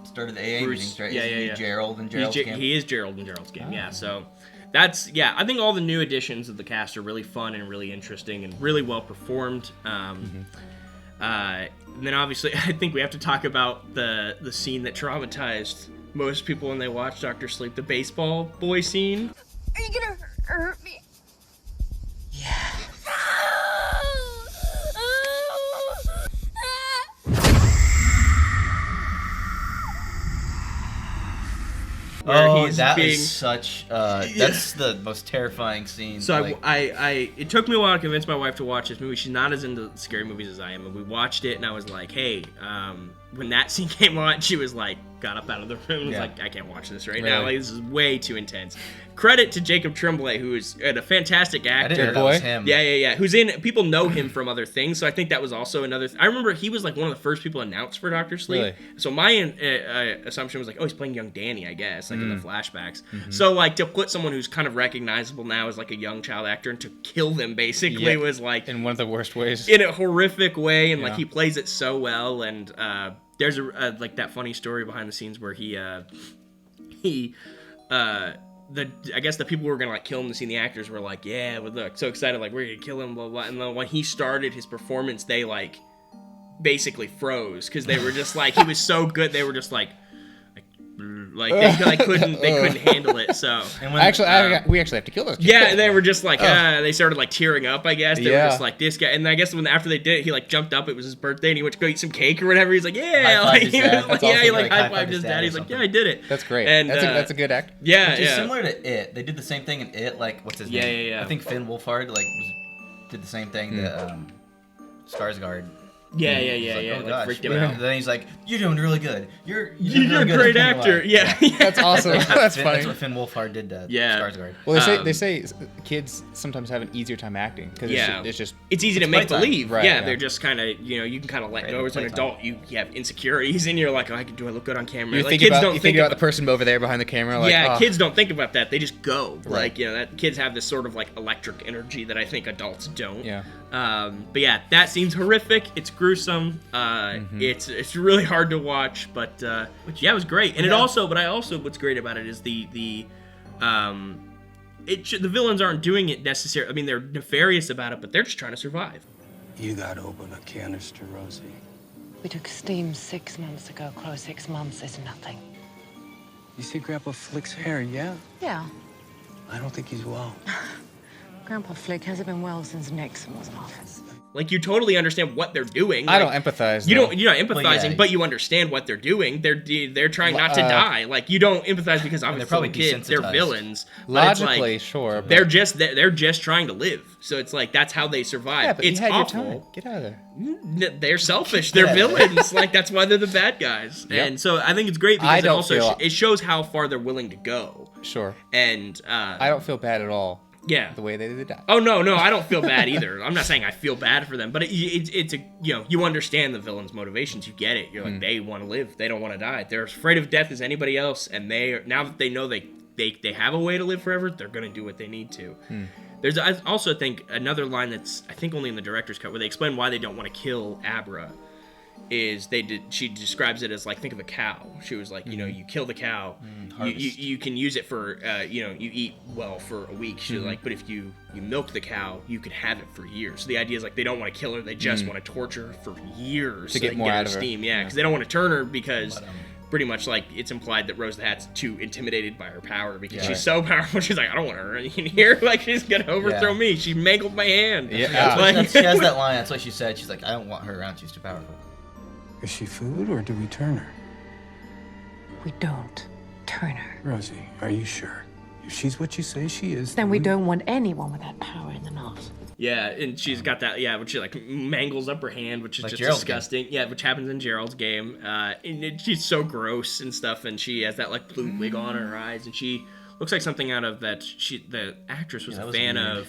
started the AA meetings, right? Yeah. Gerald in Gerald's Game. He is Gerald in Gerald's Game. Yeah, so. I think all the new additions of the cast are really fun and really interesting and really well performed. And then obviously, I think we have to talk about the scene that traumatized most people when they watched Dr. Sleep, the baseball boy scene. Are you gonna hurt me? Is such that's the most terrifying scene. So it took me a while to convince my wife to watch this movie. She's not as into scary movies as I am, and we watched it, and I was like, hey, when that scene came on, she was like, got up out of the room and was like, I can't watch this right now. Like, this is way too intense. Credit to Jacob Tremblay, who is a fantastic actor. I didn't know that was him. Yeah. Who's in, people know him from other things, so I think that was also another, I remember he was like one of the first people announced for Dr. Sleep. Really? So my assumption was like, oh, he's playing young Danny, I guess, like in the flashbacks. So like to put someone who's kind of recognizable now as like a young child actor and to kill them basically was like. In one of the worst ways. In a horrific way, and like he plays it so well, and there's like that funny story behind the scenes where I guess the people who were gonna like kill him to see the actors were like, yeah, we're like so excited, like we're gonna kill him, blah blah. And then when he started his performance, they like basically froze because they were just like he was so good. They were just like they couldn't handle it. So and when, we actually have to kill those people. Yeah, they were just like they started like tearing up. I guess they were just like this guy. And I guess after they did it, he like jumped up. It was his birthday, and he went to go eat some cake or whatever. He's like, yeah, like he was like, yeah, he like high fived his dad. He's like, yeah, I did it. That's great. And that's a good act. Yeah, which is similar to It. They did the same thing in It. Like what's his name? Yeah. I think Finn Wolfhard did the same thing to Skarsgård. Yeah. Like, oh, freaked him out. Then he's like, "You're doing really good. You're a great actor." Yeah. That's awesome. That's funny. That's what Finn Wolfhard did to Skarsgård. Well, they say kids sometimes have an easier time acting because it's easy to make believe. Right, yeah, they're just kind of you can kind of let go. As an adult, you have insecurities, and you're like, oh, do I look good on camera? You think about the person over there behind the camera. Like, kids don't think about that. They just go. Right. Like kids have this sort of like electric energy that I think adults don't. Yeah. But yeah, that scene's horrific. It's gruesome. It's really hard to watch, but it was great. And what's great about it is the villains aren't doing it necessarily. I mean, they're nefarious about it, but they're just trying to survive. You gotta open a canister, Rosie. We took steam 6 months ago. Close 6 months is nothing. You see Grandpa Flick's hair, yeah? Yeah. I don't think he's well. Grandpa Flick hasn't been well since Nixon was in office. Like, you totally understand what they're doing. I like, don't empathize. You're not empathizing, but you understand what they're doing. They're trying not to die. Like, you don't empathize because obviously kids, they're villains. Logically, like, sure. But... They're just trying to live. So it's like that's how they survive. Yeah, but it's you had awful. Your time. Get out of there. They're selfish. They're villains. Like, that's why they're the bad guys. Yep. And so I think it's great because it shows how far they're willing to go. Sure. And I don't feel bad at all. Yeah. The way they die. Oh no, I don't feel bad either. I'm not saying I feel bad for them, but it's a you understand the villain's motivations. You get it. You're like they want to live. They don't want to die. They're as afraid of death as anybody else, and now that they know they have a way to live forever, they're gonna do what they need to. There's I also think another line that's I think only in the director's cut where they explain why they don't want to kill Abra. She describes it as like, think of a cow. She was like, you kill the cow, you can use it for you eat well for a week. She's like, but if you milk the cow, you could have it for years. So the idea is like they don't want to kill her, they just want to torture her for years to get more out of her steam. Yeah, because they don't want to turn her because pretty much like it's implied that Rose the Hat's too intimidated by her power because she's so powerful. She's like, I don't want her in here. Like, she's gonna overthrow me. She mangled my hand. Yeah, she has that line. That's what she said. She's like, I don't want her around. She's too powerful. Is she food, or do we turn her? We don't turn her. Rosie, are you sure? If she's what you say she is, then we don't want anyone with that power in the knot. Yeah, and she's got that, which she like mangles up her hand, which is like just Gerald's disgusting. Game. Yeah, which happens in Gerald's game. And she's so gross and stuff, and she has that like blue wig on her eyes, and she looks like something out of that. The actress was a fan of.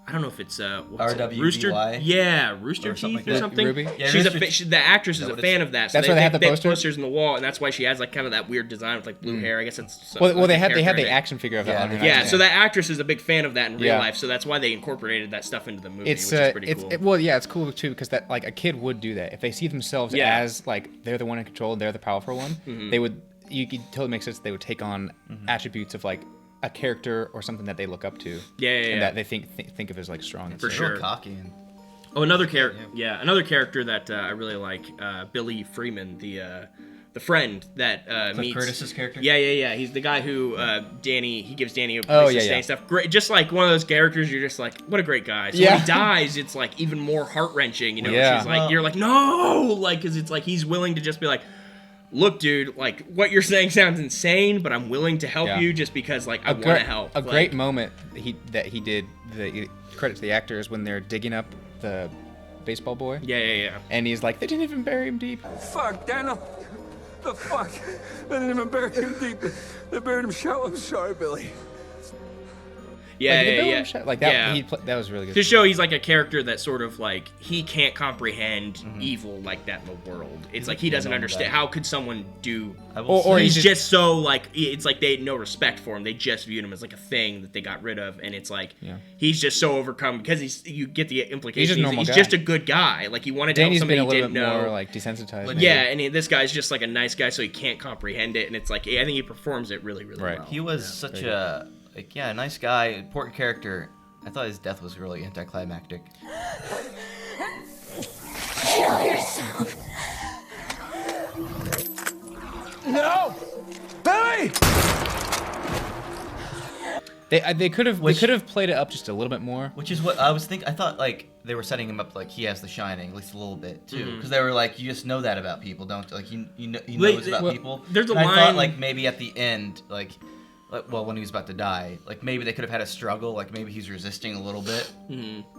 I don't know if it's Rooster. Yeah, Rooster Teeth or something. Ruby? Yeah, The actress is a fan of that. So that's why they have the posters in the wall, and that's why she has like kind of that weird design with like blue hair. I guess that's well, they had the action figure of that on her. Yeah, so that actress is a big fan of that in real life, so that's why they incorporated that stuff into the movie, which is pretty cool. It's cool too because that like a kid would do that if they see themselves as like they're the one in control, they're the powerful one. They would. You could totally make sense. They would take on attributes of like a character or something that they look up to. And that they think of as like strong. For sure. Cocky. And... another character. Yeah, another character that I really like, Billy Freeman, the friend that meets Curtis's character. Yeah. He's the guy who he gives Danny a place to stay and stuff. Great, just like one of those characters. You're just like, what a great guy. So when he dies, it's like even more heart wrenching. She's like, you're like, no, like, because it's like he's willing to just be like, look, dude, like, what you're saying sounds insane, but I'm willing to help you just because, like, I want to help. A great moment that he did, credit to the actors, when they're digging up the baseball boy. Yeah. And he's like, they didn't even bury him deep. Fuck, Daniel. The fuck? They didn't even bury him deep. They buried him shallow. I'm sorry, Billy. Yeah. Like that, that was really good. To show he's like a character that sort of like he can't comprehend evil like that in the world. It's like he doesn't understand. How could someone do? Or he's just so like it's like they had no respect for him. They just viewed him as like a thing that they got rid of, and it's like he's just so overcome because you get the implication he's just a good guy. Like he wanted to help somebody he didn't know. Been a little bit more like desensitized. And this guy's just like a nice guy, so he can't comprehend it, and it's like I think he performs it really well. He was such a nice guy, important character. I thought his death was really anticlimactic. Kill yourself. No! Billy! They could have played it up just a little bit more. Which is what I was thinking. I thought like they were setting him up like he has the Shining, at least a little bit too, because they were like, you just know that about people, don't like he knows about people. There's a line. I thought like maybe at the end when he was about to die, like maybe they could have had a struggle, like maybe he's resisting a little bit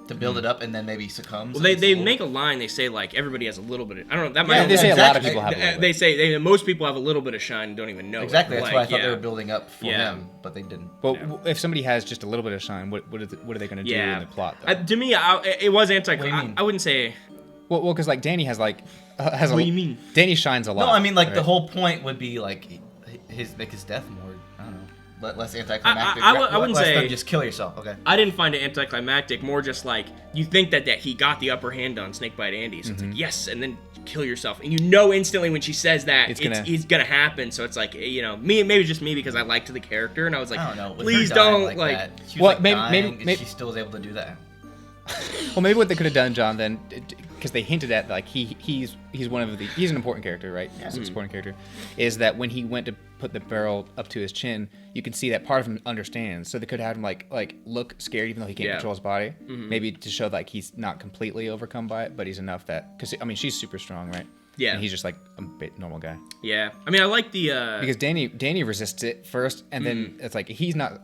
to build it up, and then maybe he succumbs. Well, they make a line. They say like everybody has a little bit. I don't know. That might. They say a lot of people have. A little bit. They say most people have a little bit of shine and don't even know. Exactly. It. That's why I thought they were building up for him, but they didn't. But if somebody has just a little bit of shine, what are they going to do in the plot? To me, it was anti. I wouldn't say. Well, because like Danny has like. What do you mean? Danny shines a lot. No, I mean like the whole point would be like make his death more. I don't know. Less anticlimactic. I wouldn't say just kill yourself. Okay. I didn't find it anticlimactic. More just like you think that he got the upper hand on Snakebite Andy, so it's like yes, and then kill yourself, and you know instantly when she says that it's gonna happen. So it's like maybe just me because I liked the character, and I was like, I don't know. Please don't like. She was maybe she still was able to do that. Well, maybe what they could have done, John, then because they hinted at like he's one of the he's an important character, right? Yeah. He's an important character. Is that when he went to put the barrel up to his chin, you can see that part of him understands. So they could have him like look scared even though he can't control his body. Maybe to show like he's not completely overcome by it, but he's enough that because I mean she's super strong, right? Yeah. And he's just like a bit normal guy. Yeah. I mean I like the because Danny resists it first, and then it's like he's not.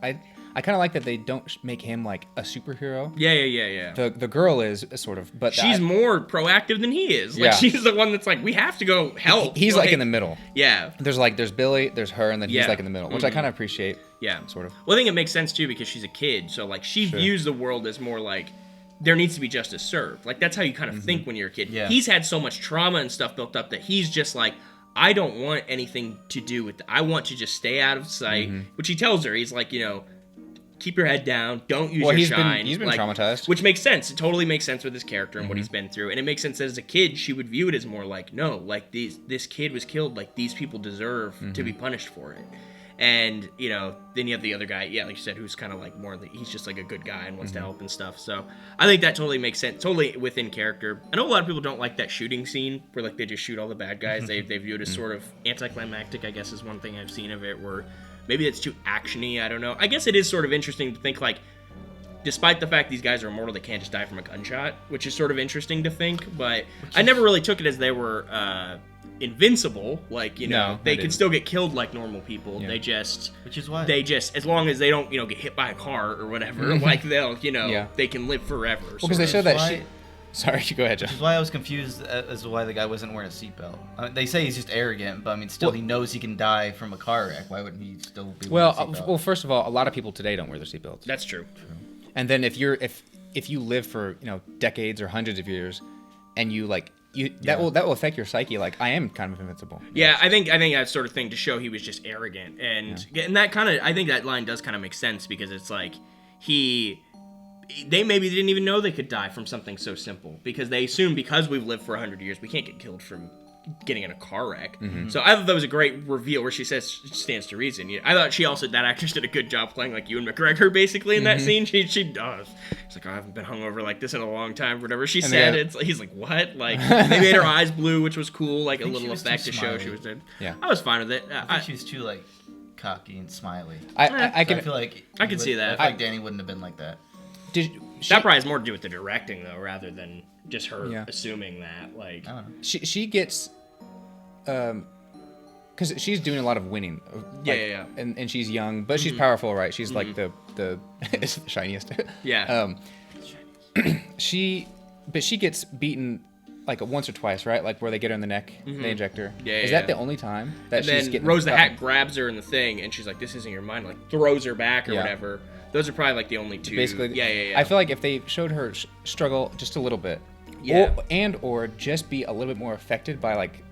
I kind of like that they don't make him like a superhero. Yeah. The girl is sort of, but she's more proactive than he is. Like she's the one that's like, we have to go help. He's like in the middle. Yeah. There's Billy, there's her, and then he's like in the middle, which I kind of appreciate. Yeah. Sort of. Well, I think it makes sense too because she's a kid, so like she views the world as more like there needs to be justice served. Like that's how you kind of think when you're a kid. Yeah. He's had so much trauma and stuff built up that he's just like, I don't want anything to do with it. I want to just stay out of sight. Which he tells her, he's like, keep your head down. Don't use your shine. He's been traumatized. Which makes sense. It totally makes sense with his character and what he's been through. And it makes sense that as a kid, she would view it as more like, no, like this kid was killed. Like these people deserve to be punished for it. And, then you have the other guy, like you said, who's kind of like he's just like a good guy and wants to help and stuff. So I think that totally makes sense. Totally within character. I know a lot of people don't like that shooting scene where like they just shoot all the bad guys. They view it as sort of anticlimactic, I guess is one thing I've seen of it, where maybe it's too actiony, I don't know. I guess it is sort of interesting to think, like, despite the fact these guys are immortal, they can't just die from a gunshot, which is sort of interesting to think, but I never really took it as they were invincible. Like, they could still get killed like normal people. Yeah. Which is why... as long as they don't, get hit by a car or whatever, like, they'll, they can live forever. Well, because they showed that Sorry, you go ahead, Jeff. Which is why I was confused as to why the guy wasn't wearing a seatbelt. They say he's just arrogant, but I mean, still, he knows he can die from a car wreck. Why wouldn't he still be wearing a seatbelt? Well, first of all, a lot of people today don't wear their seatbelts. That's true. And then if you live for decades or hundreds of years, and that will affect your psyche. Like, I am kind of invincible. Yeah, I think that sort of thing to show he was just arrogant, and that kind of, I think that line does kind of make sense because it's like they maybe didn't even know they could die from something so simple because they assume because we've lived for 100 years we can't get killed from getting in a car wreck. So I thought that was a great reveal where she says it stands to reason. I thought that actress did a good job playing like Ewan McGregor basically in that scene. She does. She's like, I haven't been hungover like this in a long time, whatever she said. He's like, what? Like, they made her eyes blue, which was cool, like a little effect to show she was dead. Yeah, I was fine with it. I think she was too like cocky and smiley. I feel like I could see that. I feel like Danny wouldn't have been like that. That probably has more to do with the directing, though, rather than just her assuming that. Like, she gets, because she's doing a lot of winning. Yeah. And she's young, but she's powerful, right? She's like the it's the shiniest. Yeah. She gets beaten like once or twice, right? Like where they get her in the neck, they inject her. Yeah. Is that the only time that she's getting? Rose the Hat grabs her in the thing, and she's like, "This isn't your mind." Like throws her back or whatever. Those are probably like the only two. Basically, yeah. I feel like if they showed her struggle just a little bit, or just be a little bit more affected by like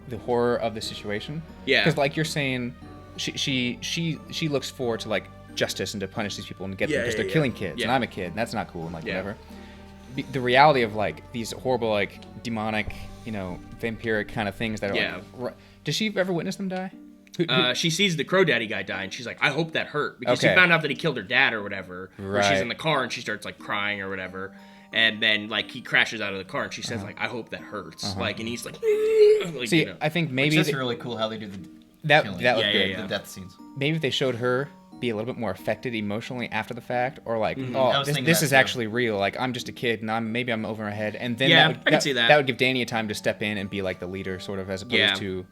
the horror of the situation. Yeah. Because like you're saying, she looks forward to like justice and to punish these people and get them because they're killing kids and I'm a kid and that's not cool and like whatever. The reality of like these horrible like demonic vampiric kind of things that are like. Does she ever witness them die? She sees the Crow Daddy guy die, and she's like, I hope that hurt. Because she found out that he killed her dad or whatever. Right. Or she's in the car, and she starts, like, crying or whatever. And then, like, he crashes out of the car, and she says, like, I hope that hurts. Like, and he's like, see, I think maybe... It's just really cool how they do the that was good. The death scenes. Maybe if they showed her be a little bit more affected emotionally after the fact, or like, this is actually real. Like, I'm just a kid, and maybe I'm over my head. And then I can see that. That would give Danny a time to step in and be, like, the leader, sort of, as opposed to...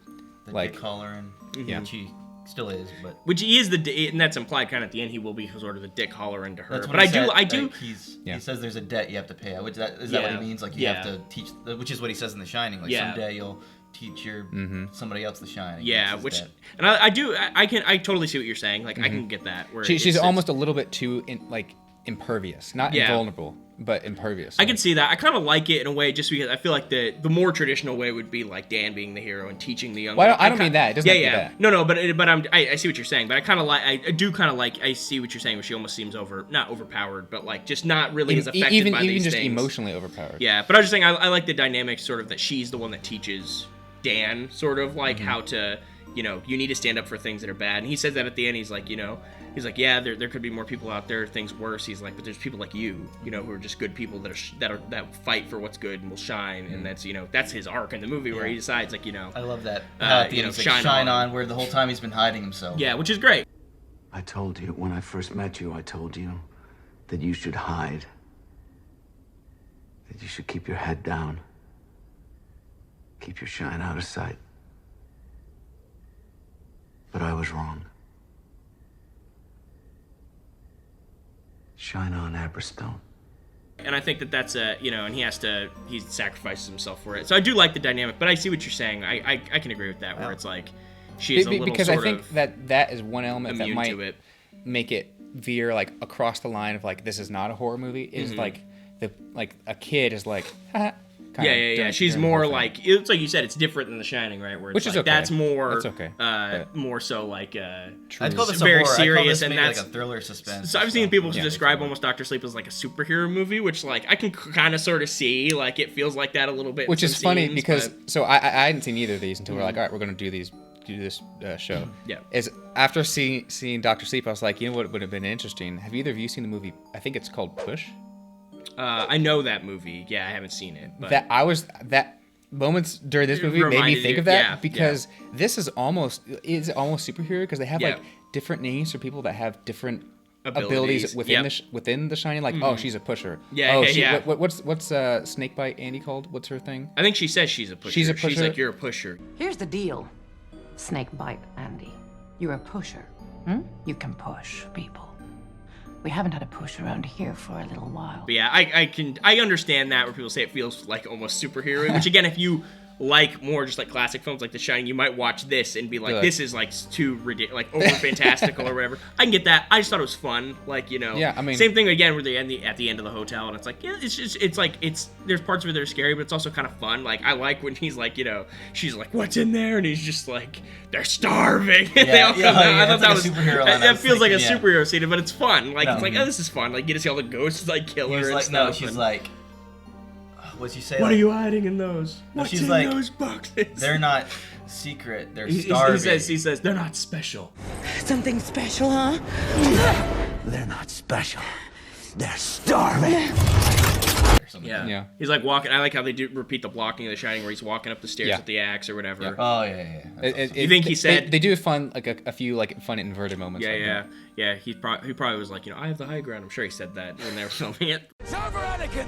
The like dick collar and which he still is, but which he is and that's implied kind of at the end. He will be sort of the dick holler into her. That's but I do. He says there's a debt you have to pay. Is that what he means? Like you have to teach, which is what he says in The Shining. Like someday you'll teach your somebody else The Shining. Yeah, and I totally see what you're saying. Like I can get that. Where she's almost a little bit too impervious, not invulnerable, but impervious. I can see that. I kind of like it in a way, just because I feel like the more traditional way would be like Dan being the hero and teaching the young. Well, I don't mean that. It doesn't mean that. No, but I see what you're saying. But I kind of like. I do kind of like. I see what you're saying, where she almost seems not overpowered, but like just not really as affected by these even just things. Emotionally overpowered. Yeah, but I was just saying I like the dynamic sort of that she's the one that teaches Dan sort of like how to. You need to stand up for things that are bad. And he says that at the end. He's like, he's like, yeah, there could be more people out there, things worse. He's like, but there's people like you, who are just good people that fight for what's good and will shine, and that's his arc in the movie where he decides I love that. At the end, he's like, shine on, where the whole time he's been hiding himself. Yeah, which is great. I told you when I first met you, I told you that you should hide. That you should keep your head down. Keep your shine out of sight. But I was wrong. Shine on, Aberstone. And I think that's and he sacrifices himself for it. So I do like the dynamic, but I see what you're saying. I can agree with that, where it's like, she's a little because sort I think of that is one element that might to it. make it veer like across the line of like, this is not a horror movie, is like a kid is like, haha. Yeah. She's more like, it's like you said, it's different than The Shining, right? Where it's which is like, okay. That's more, okay. More so like, I'd call this very horror. serious, I'd call this and maybe that's like a thriller suspense. So I've seen people describe almost Dr. Sleep as like a superhero movie, which like I can kind of sort of see, like it feels like that a little bit. Which in is some funny scenes, because but... I hadn't seen either of these until we're like, all right, we're gonna do this show. Yeah. Is after seeing Dr. Sleep, I was like, you know what would have been interesting? Have either of you seen the movie? I think it's called Push. I know that movie. Yeah, I haven't seen it. But... that moments during this movie made me think of that because this is almost superhero because they have like different names for people that have different abilities within the Shining. Like, oh, she's a pusher. What's Snakebite Andy called? What's her thing? I think she says she's a pusher. She's like, you're a pusher. Here's the deal, Snakebite Andy. You're a pusher. You can push people. We haven't had a push around here for a little while. But yeah, I understand that where people say it feels like almost superhero, which again, if you like more just like classic films like The Shining, you might watch this and be like, this is like too ridiculous, like over fantastical or whatever. I can get that. I just thought it was fun, like Yeah, I mean, same thing again where they end at the end of the hotel and it's like, there's parts of it that are scary, but it's also kind of fun. Like I like when he's like, she's like, what's in there, and he's just like, they're starving. I thought that was superhero. That feels like a superhero scene, but it's fun. Like it's like, oh, this is fun. Like you get to see all the ghosts like kill her and stuff. No, she's like. What'd you say? What are you hiding in those? What's in those boxes? They're not secret. They're starving. He says they're not special. Something special, huh? They're not special. They're starving. Yeah. He's like walking. I like how they do repeat the blocking of The Shining, where he's walking up the stairs with the axe or whatever. Yeah. Oh yeah. Awesome. You think he said they do fun a few like fun inverted moments? Yeah. He probably was like, I have the high ground. I'm sure he said that when they were filming it. Server Anakin,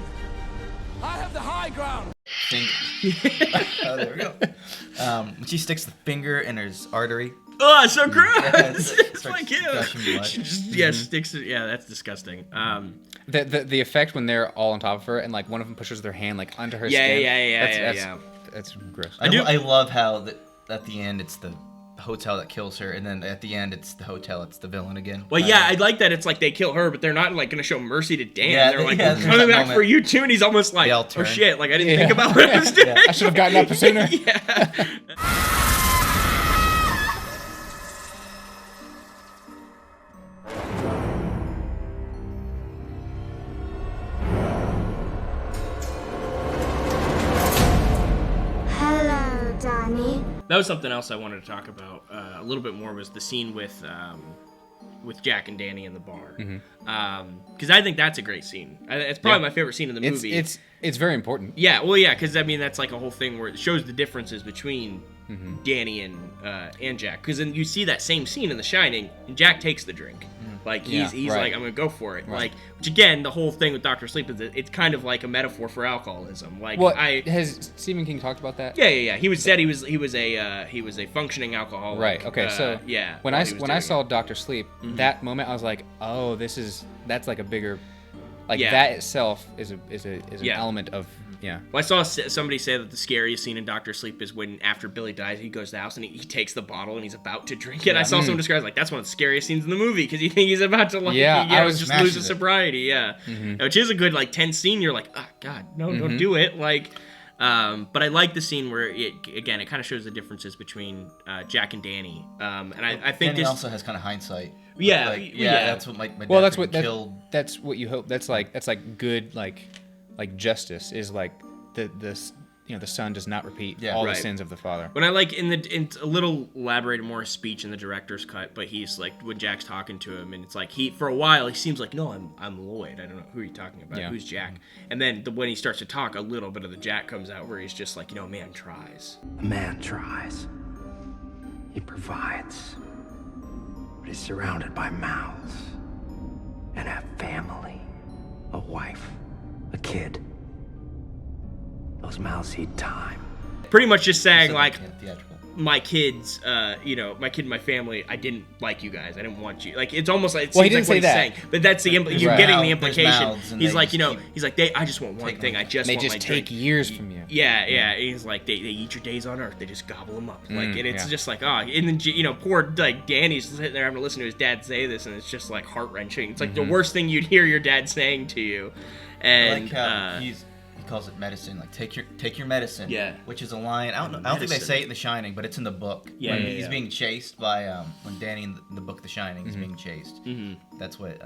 I have the high ground. Oh, there we go. When she sticks the finger in his artery. Oh, it's so gross! Yeah, it's like, she just sticks it. Yeah, that's disgusting. The effect when they're all on top of her and like one of them pushes their hand like under her skin. Yeah. That's gross. I love how at the end it's the hotel that kills her, and then at the end it's the hotel, it's the villain again. Well, I like that it's like they kill her, but they're not like gonna show mercy to Dan. They're like, we're coming back for you too, and he's almost like, oh shit, like I didn't think about what I was doing. I should have gotten up sooner. Hello, Danny. That was something else I wanted to talk about a little bit more, was the scene with Jack and Danny in the bar. Because I think that's a great scene. It's probably my favorite scene in the movie. It's very important. Yeah, well, because I mean that's like a whole thing where it shows the differences between Danny and Jack. Because then you see that same scene in The Shining, and Jack takes the drink. Like he's like, I'm gonna go for it. Like, which again, the whole thing with Dr. Sleep is that it's kind of like a metaphor for alcoholism. Like, has Stephen King talked about that? Yeah. He said he was a functioning alcoholic. Right. Okay. So when I saw Dr. Sleep, that moment I was like, oh, that's like a bigger, like that itself is an element of. Yeah. Well, I saw somebody say that the scariest scene in Dr. Sleep is when after Billy dies, he goes to the house and he takes the bottle and he's about to drink it. Yeah. I saw someone describe it like that's one of the scariest scenes in the movie because you think he's about to just lose his sobriety. Yeah. Which is a good like tense scene. You're like, oh God, no, don't do it. Like, but I like the scene where it kind of shows the differences between Jack and Danny. And I think Danny also has kind of hindsight. Yeah. That's what my dad killed. That's what you hope. That's like good like justice is like the the son does not repeat all the sins of the father. When I like in a little elaborated more speech in the director's cut, but he's like when Jack's talking to him, and it's like for a while he seems like, no, I'm Lloyd. I don't know who are you talking about. Yeah. Who's Jack? And then when he starts to talk, a little bit of the Jack comes out where he's just like, a man tries. A man tries. He provides. But he's surrounded by mouths. And a family. A wife. A kid. Those mouths eat time. Pretty much just saying like, theatrical. my kids, my kid and my family, I didn't like you guys. I didn't want you. Like it's almost like Well, he seems didn't like say what he's that. saying. But that's the you're Right. getting the There's implication. mouths and He's they like, just I just want one thing. I just They want just my take drink. years from you. Yeah. He's like, they eat your days on earth. They just gobble them up. Like, and it's yeah. just like, and then poor like Danny's sitting there having to listen to his dad say this, and it's just like heart wrenching. It's like the worst thing you'd hear your dad saying to you. And I like how he calls it medicine, like take your medicine. Yeah. Which is a line. I don't think they say it in The Shining, but it's in the book. Yeah, when yeah, he's yeah. being chased by when Danny in the book The Shining is being chased. Mm-hmm. That's what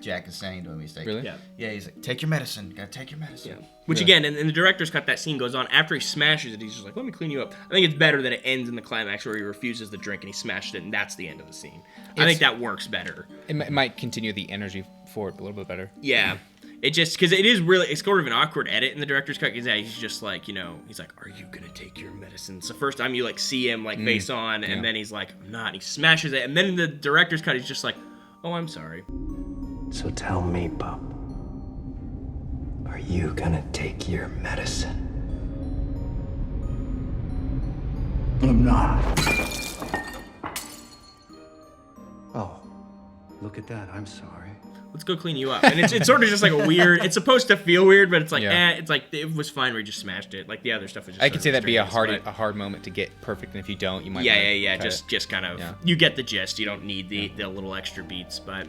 Jack is saying to him. He's like, Really? Yeah. Yeah, he's like, take your medicine. You gotta take your medicine. Yeah. Which again, in the director's cut, that scene goes on after he smashes it. He's just like, "Let me clean you up." I think it's better that it ends in the climax where he refuses the drink and he smashed it, and that's the end of the scene. I think that works better. It might continue the energy forward a little bit better. Yeah. It just, because it is really, it's sort of an awkward edit in the director's cut, because he's just like, he's like, "Are you gonna take your medicine?" It's the first time you like see him like face on, and then he's like, "I'm not." And he smashes it, and then in the director's cut, he's just like, "Oh, I'm sorry." So tell me, pup. Are you gonna take your medicine? I'm not. Oh, look at that. I'm sorry. Let's go clean you up. And it's sort of just like a weird, it's supposed to feel weird, but it's like, it's like, it was fine where he just smashed it. Like the other stuff was just I could say that'd be a strange, hard moment to get perfect, and if you don't, you might. Just kind of, you get the gist. You don't need the little extra beats, but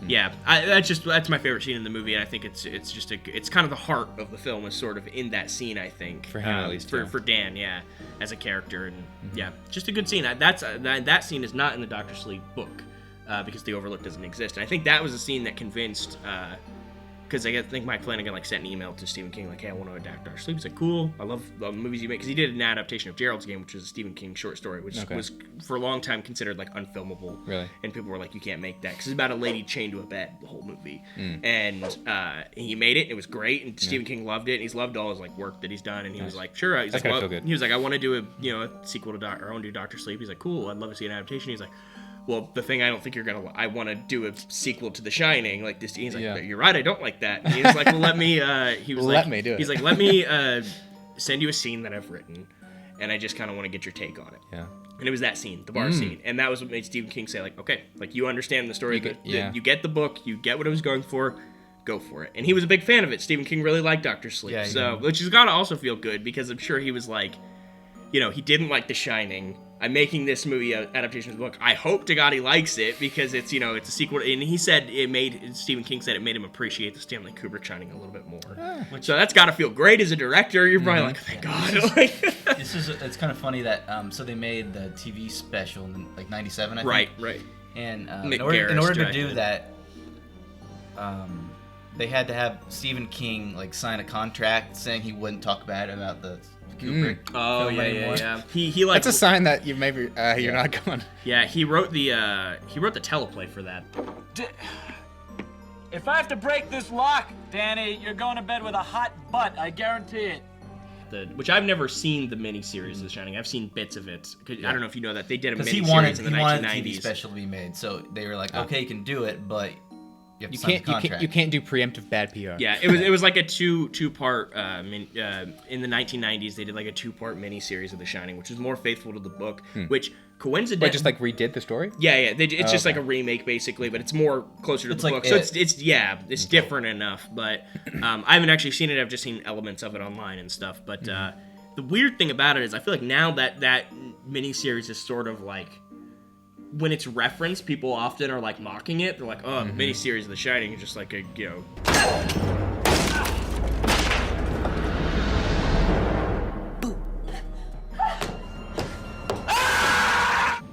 yeah, that's my favorite scene in the movie, and I think it's kind of the heart of the film is sort of in that scene. I think for him at least, for Dan, as a character, and just a good scene. That scene is not in the Dr. Sleep book. Because the Overlook doesn't exist. And I think that was a scene that convinced, because I think Mike Flanagan sent an email to Stephen King hey, I want to adapt Dr. Sleep. He's like, cool, I love the movies you make, because he did an adaptation of Gerald's Game, which was a Stephen King short story, which was for a long time considered unfilmable. Really? And people were like, you can't make that, because it's about a lady chained to a bed the whole movie. And he made it. It was great, and Stephen King loved it. And he's loved all his work that he's done. And he was like, sure. He's like, well, feel good. He was like, I want to do a sequel to I want to do Dr. Sleep. He's like, cool, I'd love to see an adaptation. He's like, well, the thing I don't think you're gonna. I want to do a sequel to The Shining, like this. He's like, you're right, I don't like that. And he was like, well, let me. He was let me do it. He's like, let me send you a scene that I've written, and I just kind of want to get your take on it. Yeah. And it was that scene, the bar scene, and that was what made Stephen King say, okay, you understand the story. You get the book, you get what I was going for. Go for it. And he was a big fan of it. Stephen King really liked Dr. Sleep, which has got to also feel good, because I'm sure he was like, he didn't like The Shining. I'm making this movie adaptation of the book. I hope to God he likes it, because it's it's a sequel. And he said Stephen King said it made him appreciate the Stanley Kubrick Shining a little bit more. So that's got to feel great as a director. You're probably like, thank God. It's kind of funny that so they made the TV special in '97, I think. Right. And in order to do that, they had to have Stephen King sign a contract saying he wouldn't talk bad about the Kubrick. Oh film anymore. yeah. He That's a sign that you maybe you're not going. Yeah, he wrote the teleplay for that. If I have to break this lock, Danny, you're going to bed with a hot butt. I guarantee it. Which I've never seen the miniseries of The Shining. I've seen bits of it. I don't know if you know that they did a miniseries in the 1990s. He wanted a TV special to be made, so they were like, okay, you can do it, but you can't do preemptive bad PR. Yeah, it was like a two-part in the 1990s. They did like a 2-part miniseries of The Shining, which was more faithful to the book, which coincidentally just redid the story. Yeah. It's just like a remake basically, but it's more closer to the book. So it's different enough. But I haven't actually seen it. I've just seen elements of it online and stuff. But the weird thing about it is I feel like now that miniseries is sort of like, when it's referenced, people often are mocking it. They're like, oh, the miniseries of The Shining is just like a,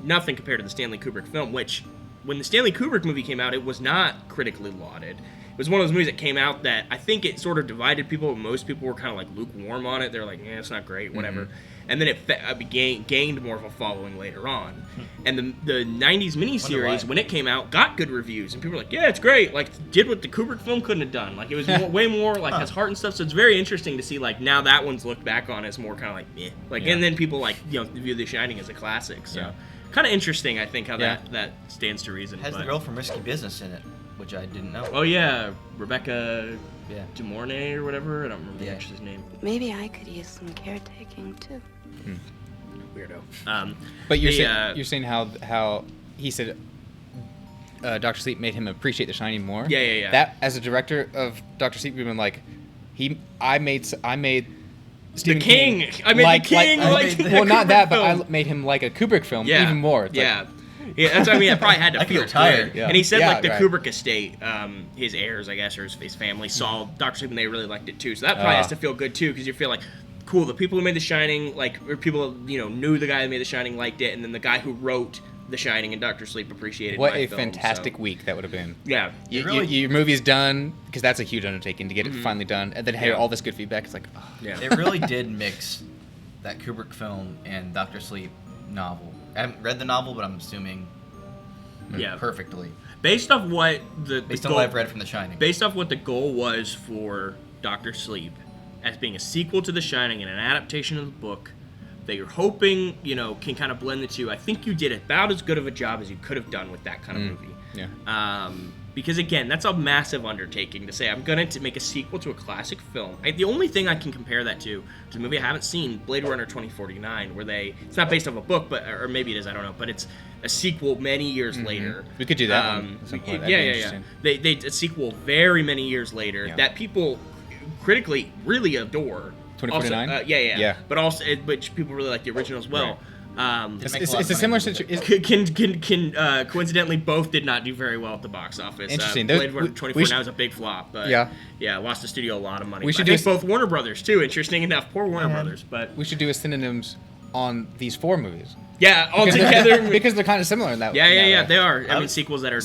nothing compared to the Stanley Kubrick film, which when the Stanley Kubrick movie came out, it was not critically lauded. It was one of those movies that came out that I think it sort of divided people. Most people were kind of like lukewarm on it. They're like, it's not great, whatever. And then it gained more of a following later on. And the 90s miniseries, when it came out, got good reviews. And people were like, yeah, it's great. Like, did what the Kubrick film couldn't have done. Like, it was way more, like, has heart and stuff. So it's very interesting to see, like, now that one's looked back on as more kind of like, meh. Like, and then people, like, view The Shining as a classic. So kind of interesting, I think, how that stands to reason. It has the girl from Risky Business in it, which I didn't know. Oh, yeah. Rebecca DeMornay or whatever. I don't remember the actress's name. Maybe I could use some caretaking, too. Weirdo. But you're saying how he said Dr. Sleep made him appreciate The Shining more. Yeah. That as a director of Dr. Sleep, we've been like, I made Stephen King. I made the King. Well, not that, but I made him like a Kubrick film even more. It's yeah, that's what I mean. I probably had to feel tired. Yeah. And he said the Kubrick estate, his heirs, I guess, or his family saw Dr. Sleep and they really liked it too. So that probably has to feel good too, because you feel like, cool, the people who made The Shining, like, or people knew the guy who made The Shining, liked it, and then the guy who wrote The Shining and Dr. Sleep appreciated what my a film, fantastic week that would have been. Yeah. Your movie's done, because that's a huge undertaking to get it finally done, and then hear all this good feedback. It's like, It really did mix that Kubrick film and Dr. Sleep novel. I haven't read the novel, but I'm assuming perfectly. Based off what based on what I've read from The Shining. Based off what the goal was for Dr. Sleep, as being a sequel to The Shining and an adaptation of the book that you're hoping, can kind of blend the two. I think you did about as good of a job as you could have done with that kind of movie. Yeah. Because again, that's a massive undertaking to say, I'm going to make a sequel to a classic film. The only thing I can compare that to is a movie I haven't seen, Blade Runner 2049, where it's not based off a book, or maybe it is, I don't know, but it's a sequel many years later. We could do that one at some point. Yeah. They a sequel very many years later that people critically really adore. 2049? Yeah. But also, which people really like the original as well. Right. It's a similar situation. Coincidentally, both did not do very well at the box office. Interesting. Blade Runner 2049 was a big flop, but lost the studio a lot of money. We should do both Warner Brothers too. Interesting enough, poor Warner Brothers. But we should do a synonyms on these 4 movies. Yeah, all together because they're kind of similar in that. Yeah. They are. I mean, sequels that are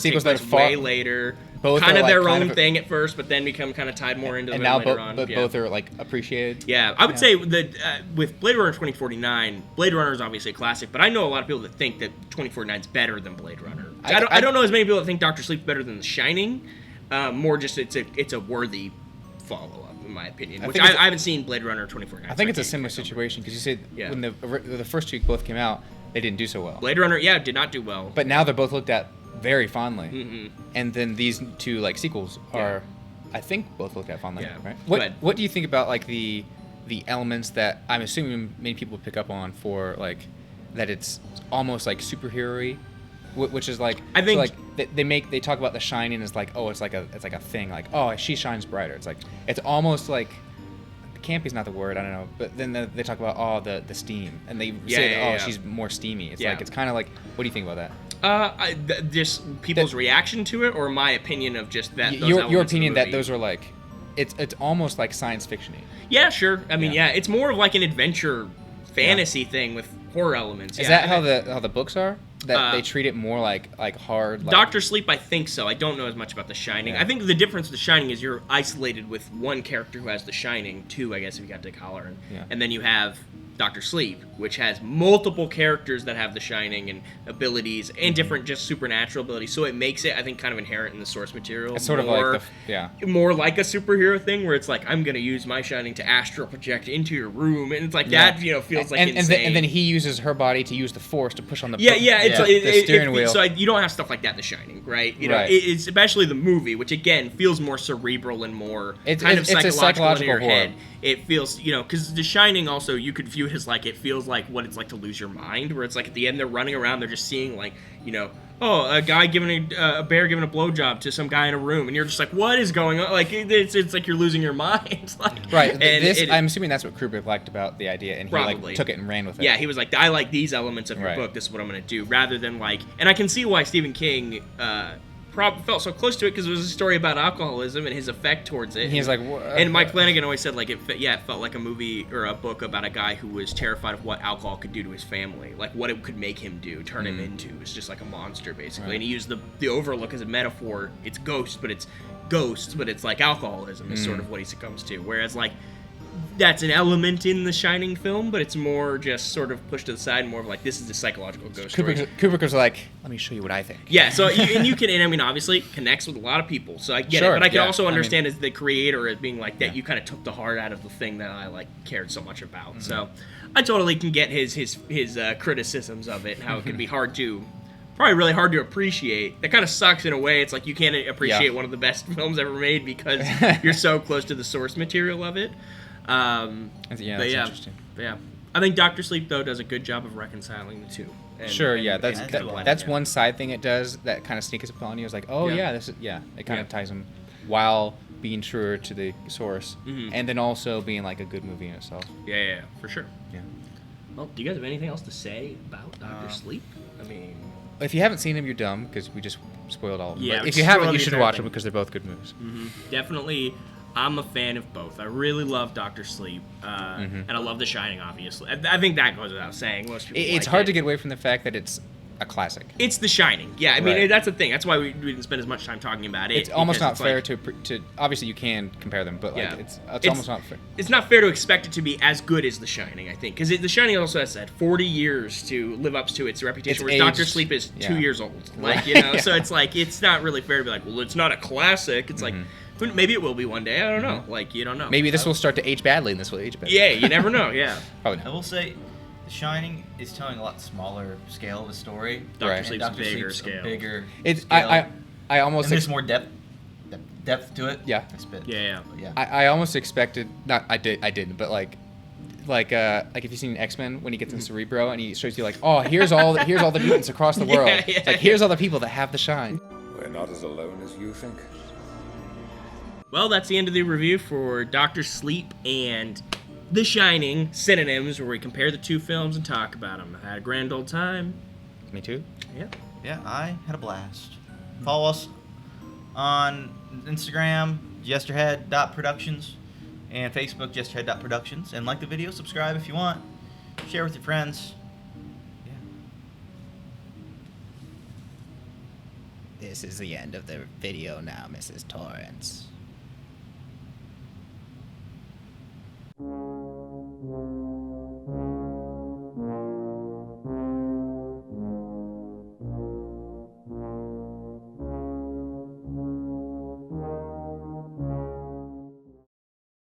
way later. Both kind of their own thing at first, but then become kind of tied more into them later on. But both are like appreciated. Yeah, I would say that with Blade Runner 2049, Blade Runner is obviously a classic, but I know a lot of people that think that 2049 is better than Blade Runner. I don't know as many people that think Dr. Sleep's better than The Shining. More just it's a worthy follow-up, in my opinion. Which I haven't seen Blade Runner 2049. I think it's a similar situation because you said when the first two both came out, they didn't do so well. Blade Runner, did not do well. But now they're both looked at very fondly, and then these two sequels are, I think, both looked at fondly. Right? What do you think about like the elements that I'm assuming many people pick up on for like that it's almost like superhero-y, which is like I think they talk about The Shining as like it's like a thing like she shines brighter. It's like it's almost like campy's not the word, I don't know, but then they talk about the steam and they say she's more steamy. It's like it's kind of like, what do you think about that? Just people's reaction to it, or my opinion of just that. Your opinion that those are like, it's almost like science fiction-y. Yeah, sure. I mean, it's more of like an adventure fantasy thing with horror elements. Is that how the books are? That they treat it more like hard. Like... Dr. Sleep, I think so. I don't know as much about The Shining. I think the difference with The Shining is you're isolated with one character who has The Shining, 2, I guess, if you got Dick Hallorann, and then you have Dr. Sleep, which has multiple characters that have The Shining and abilities and different just supernatural abilities. So it makes it, I think, kind of inherent in the source material. It's sort of like more like a superhero thing where it's like, I'm going to use my Shining to astral project into your room, and it's like that, feels like insane. And then he uses her body to use the Force to push on the the steering wheel. So you don't have stuff like that in The Shining, right? You know, it's especially the movie, which again feels more cerebral and more it's psychological a psychological in your horror. head. It feels, because The Shining also you could view it as like it feels like what it's like to lose your mind, where it's like at the end they're running around, they're just seeing like a guy giving a bear giving a blowjob to some guy in a room, and you're just like, what is going on? Like it's like you're losing your mind. Right. I'm assuming that's what Kubrick liked about the idea, and he like took it and ran with it. Yeah, he was like, I like these elements of your book. This is what I'm going to do, rather than like, and I can see why Stephen King felt so close to it because it was a story about alcoholism and his effect towards it. And he's like, and Mike Flanagan always said like it felt like a movie or a book about a guy who was terrified of what alcohol could do to his family, like what it could make him do, turn him into. It's just like a monster basically. Right. And he used the Overlook as a metaphor. It's ghosts, but it's like alcoholism is sort of what he succumbs to. Whereas like that's an element in the Shining film, but it's more just sort of pushed to the side, and more of like this is a psychological ghost story. Kubrick was like, let me show you what I think. Yeah, so and I mean obviously connects with a lot of people, so I get it, but I can also understand as the creator as being like that you kind of took the heart out of the thing that I like cared so much about. Mm-hmm. So I totally can get his criticisms of it and how it can be probably really hard to appreciate. That kind of sucks in a way. It's like you can't appreciate one of the best films ever made because you're so close to the source material of it. That's interesting. But yeah, I think Dr. Sleep though does a good job of reconciling the two. That's one side thing it does that kind of sneaks upon you. It's like, it kind of ties them while being truer to the source, and then also being like a good movie in itself. Yeah, for sure. Yeah. Well, do you guys have anything else to say about Dr. Sleep? I mean, if you haven't seen them, you're dumb because we just spoiled all of them. Yeah, but if you haven't, you should watch them because they're both good movies. Mm-hmm. Definitely. I'm a fan of both. I really love Dr. Sleep, and I love The Shining, obviously. I think that goes without saying. Most people it's hard to get away from the fact that it's a classic. It's The Shining. Yeah, I mean, that's the thing. That's why we didn't spend as much time talking about it. It's almost not fair to obviously you can compare them, but like it's almost not fair. It's not fair to expect it to be as good as The Shining, I think, because The Shining also has had 40 years to live up to its reputation, whereas Dr. Sleep is 2 years old. Like, so it's like it's not really fair to be like, well, it's not a classic. It's like maybe it will be one day. I don't know. Like, you don't know. Maybe this will start to age badly, and this will age badly. Yeah, you never know. Yeah. Probably not. I will say, The Shining is telling a lot smaller scale of a story. Dr. Sleep's a bigger scale. I almost. There's more depth to it. Yeah. Yeah. I almost expected. Not. I didn't. But like if you've seen X-Men when he gets in Cerebro and he shows you like, oh, here's all the mutants across the world. It's like here's all the people that have the shine. We're not as alone as you think. Well, that's the end of the review for Dr. Sleep and The Shining, Synonyms, where we compare the two films and talk about them. I had a grand old time. Me too. Yeah, I had a blast. Follow us on Instagram, jesterhead.productions, and Facebook, jesterhead.productions. And like the video, subscribe if you want. Share with your friends. This is the end of the video now, Mrs. Torrance.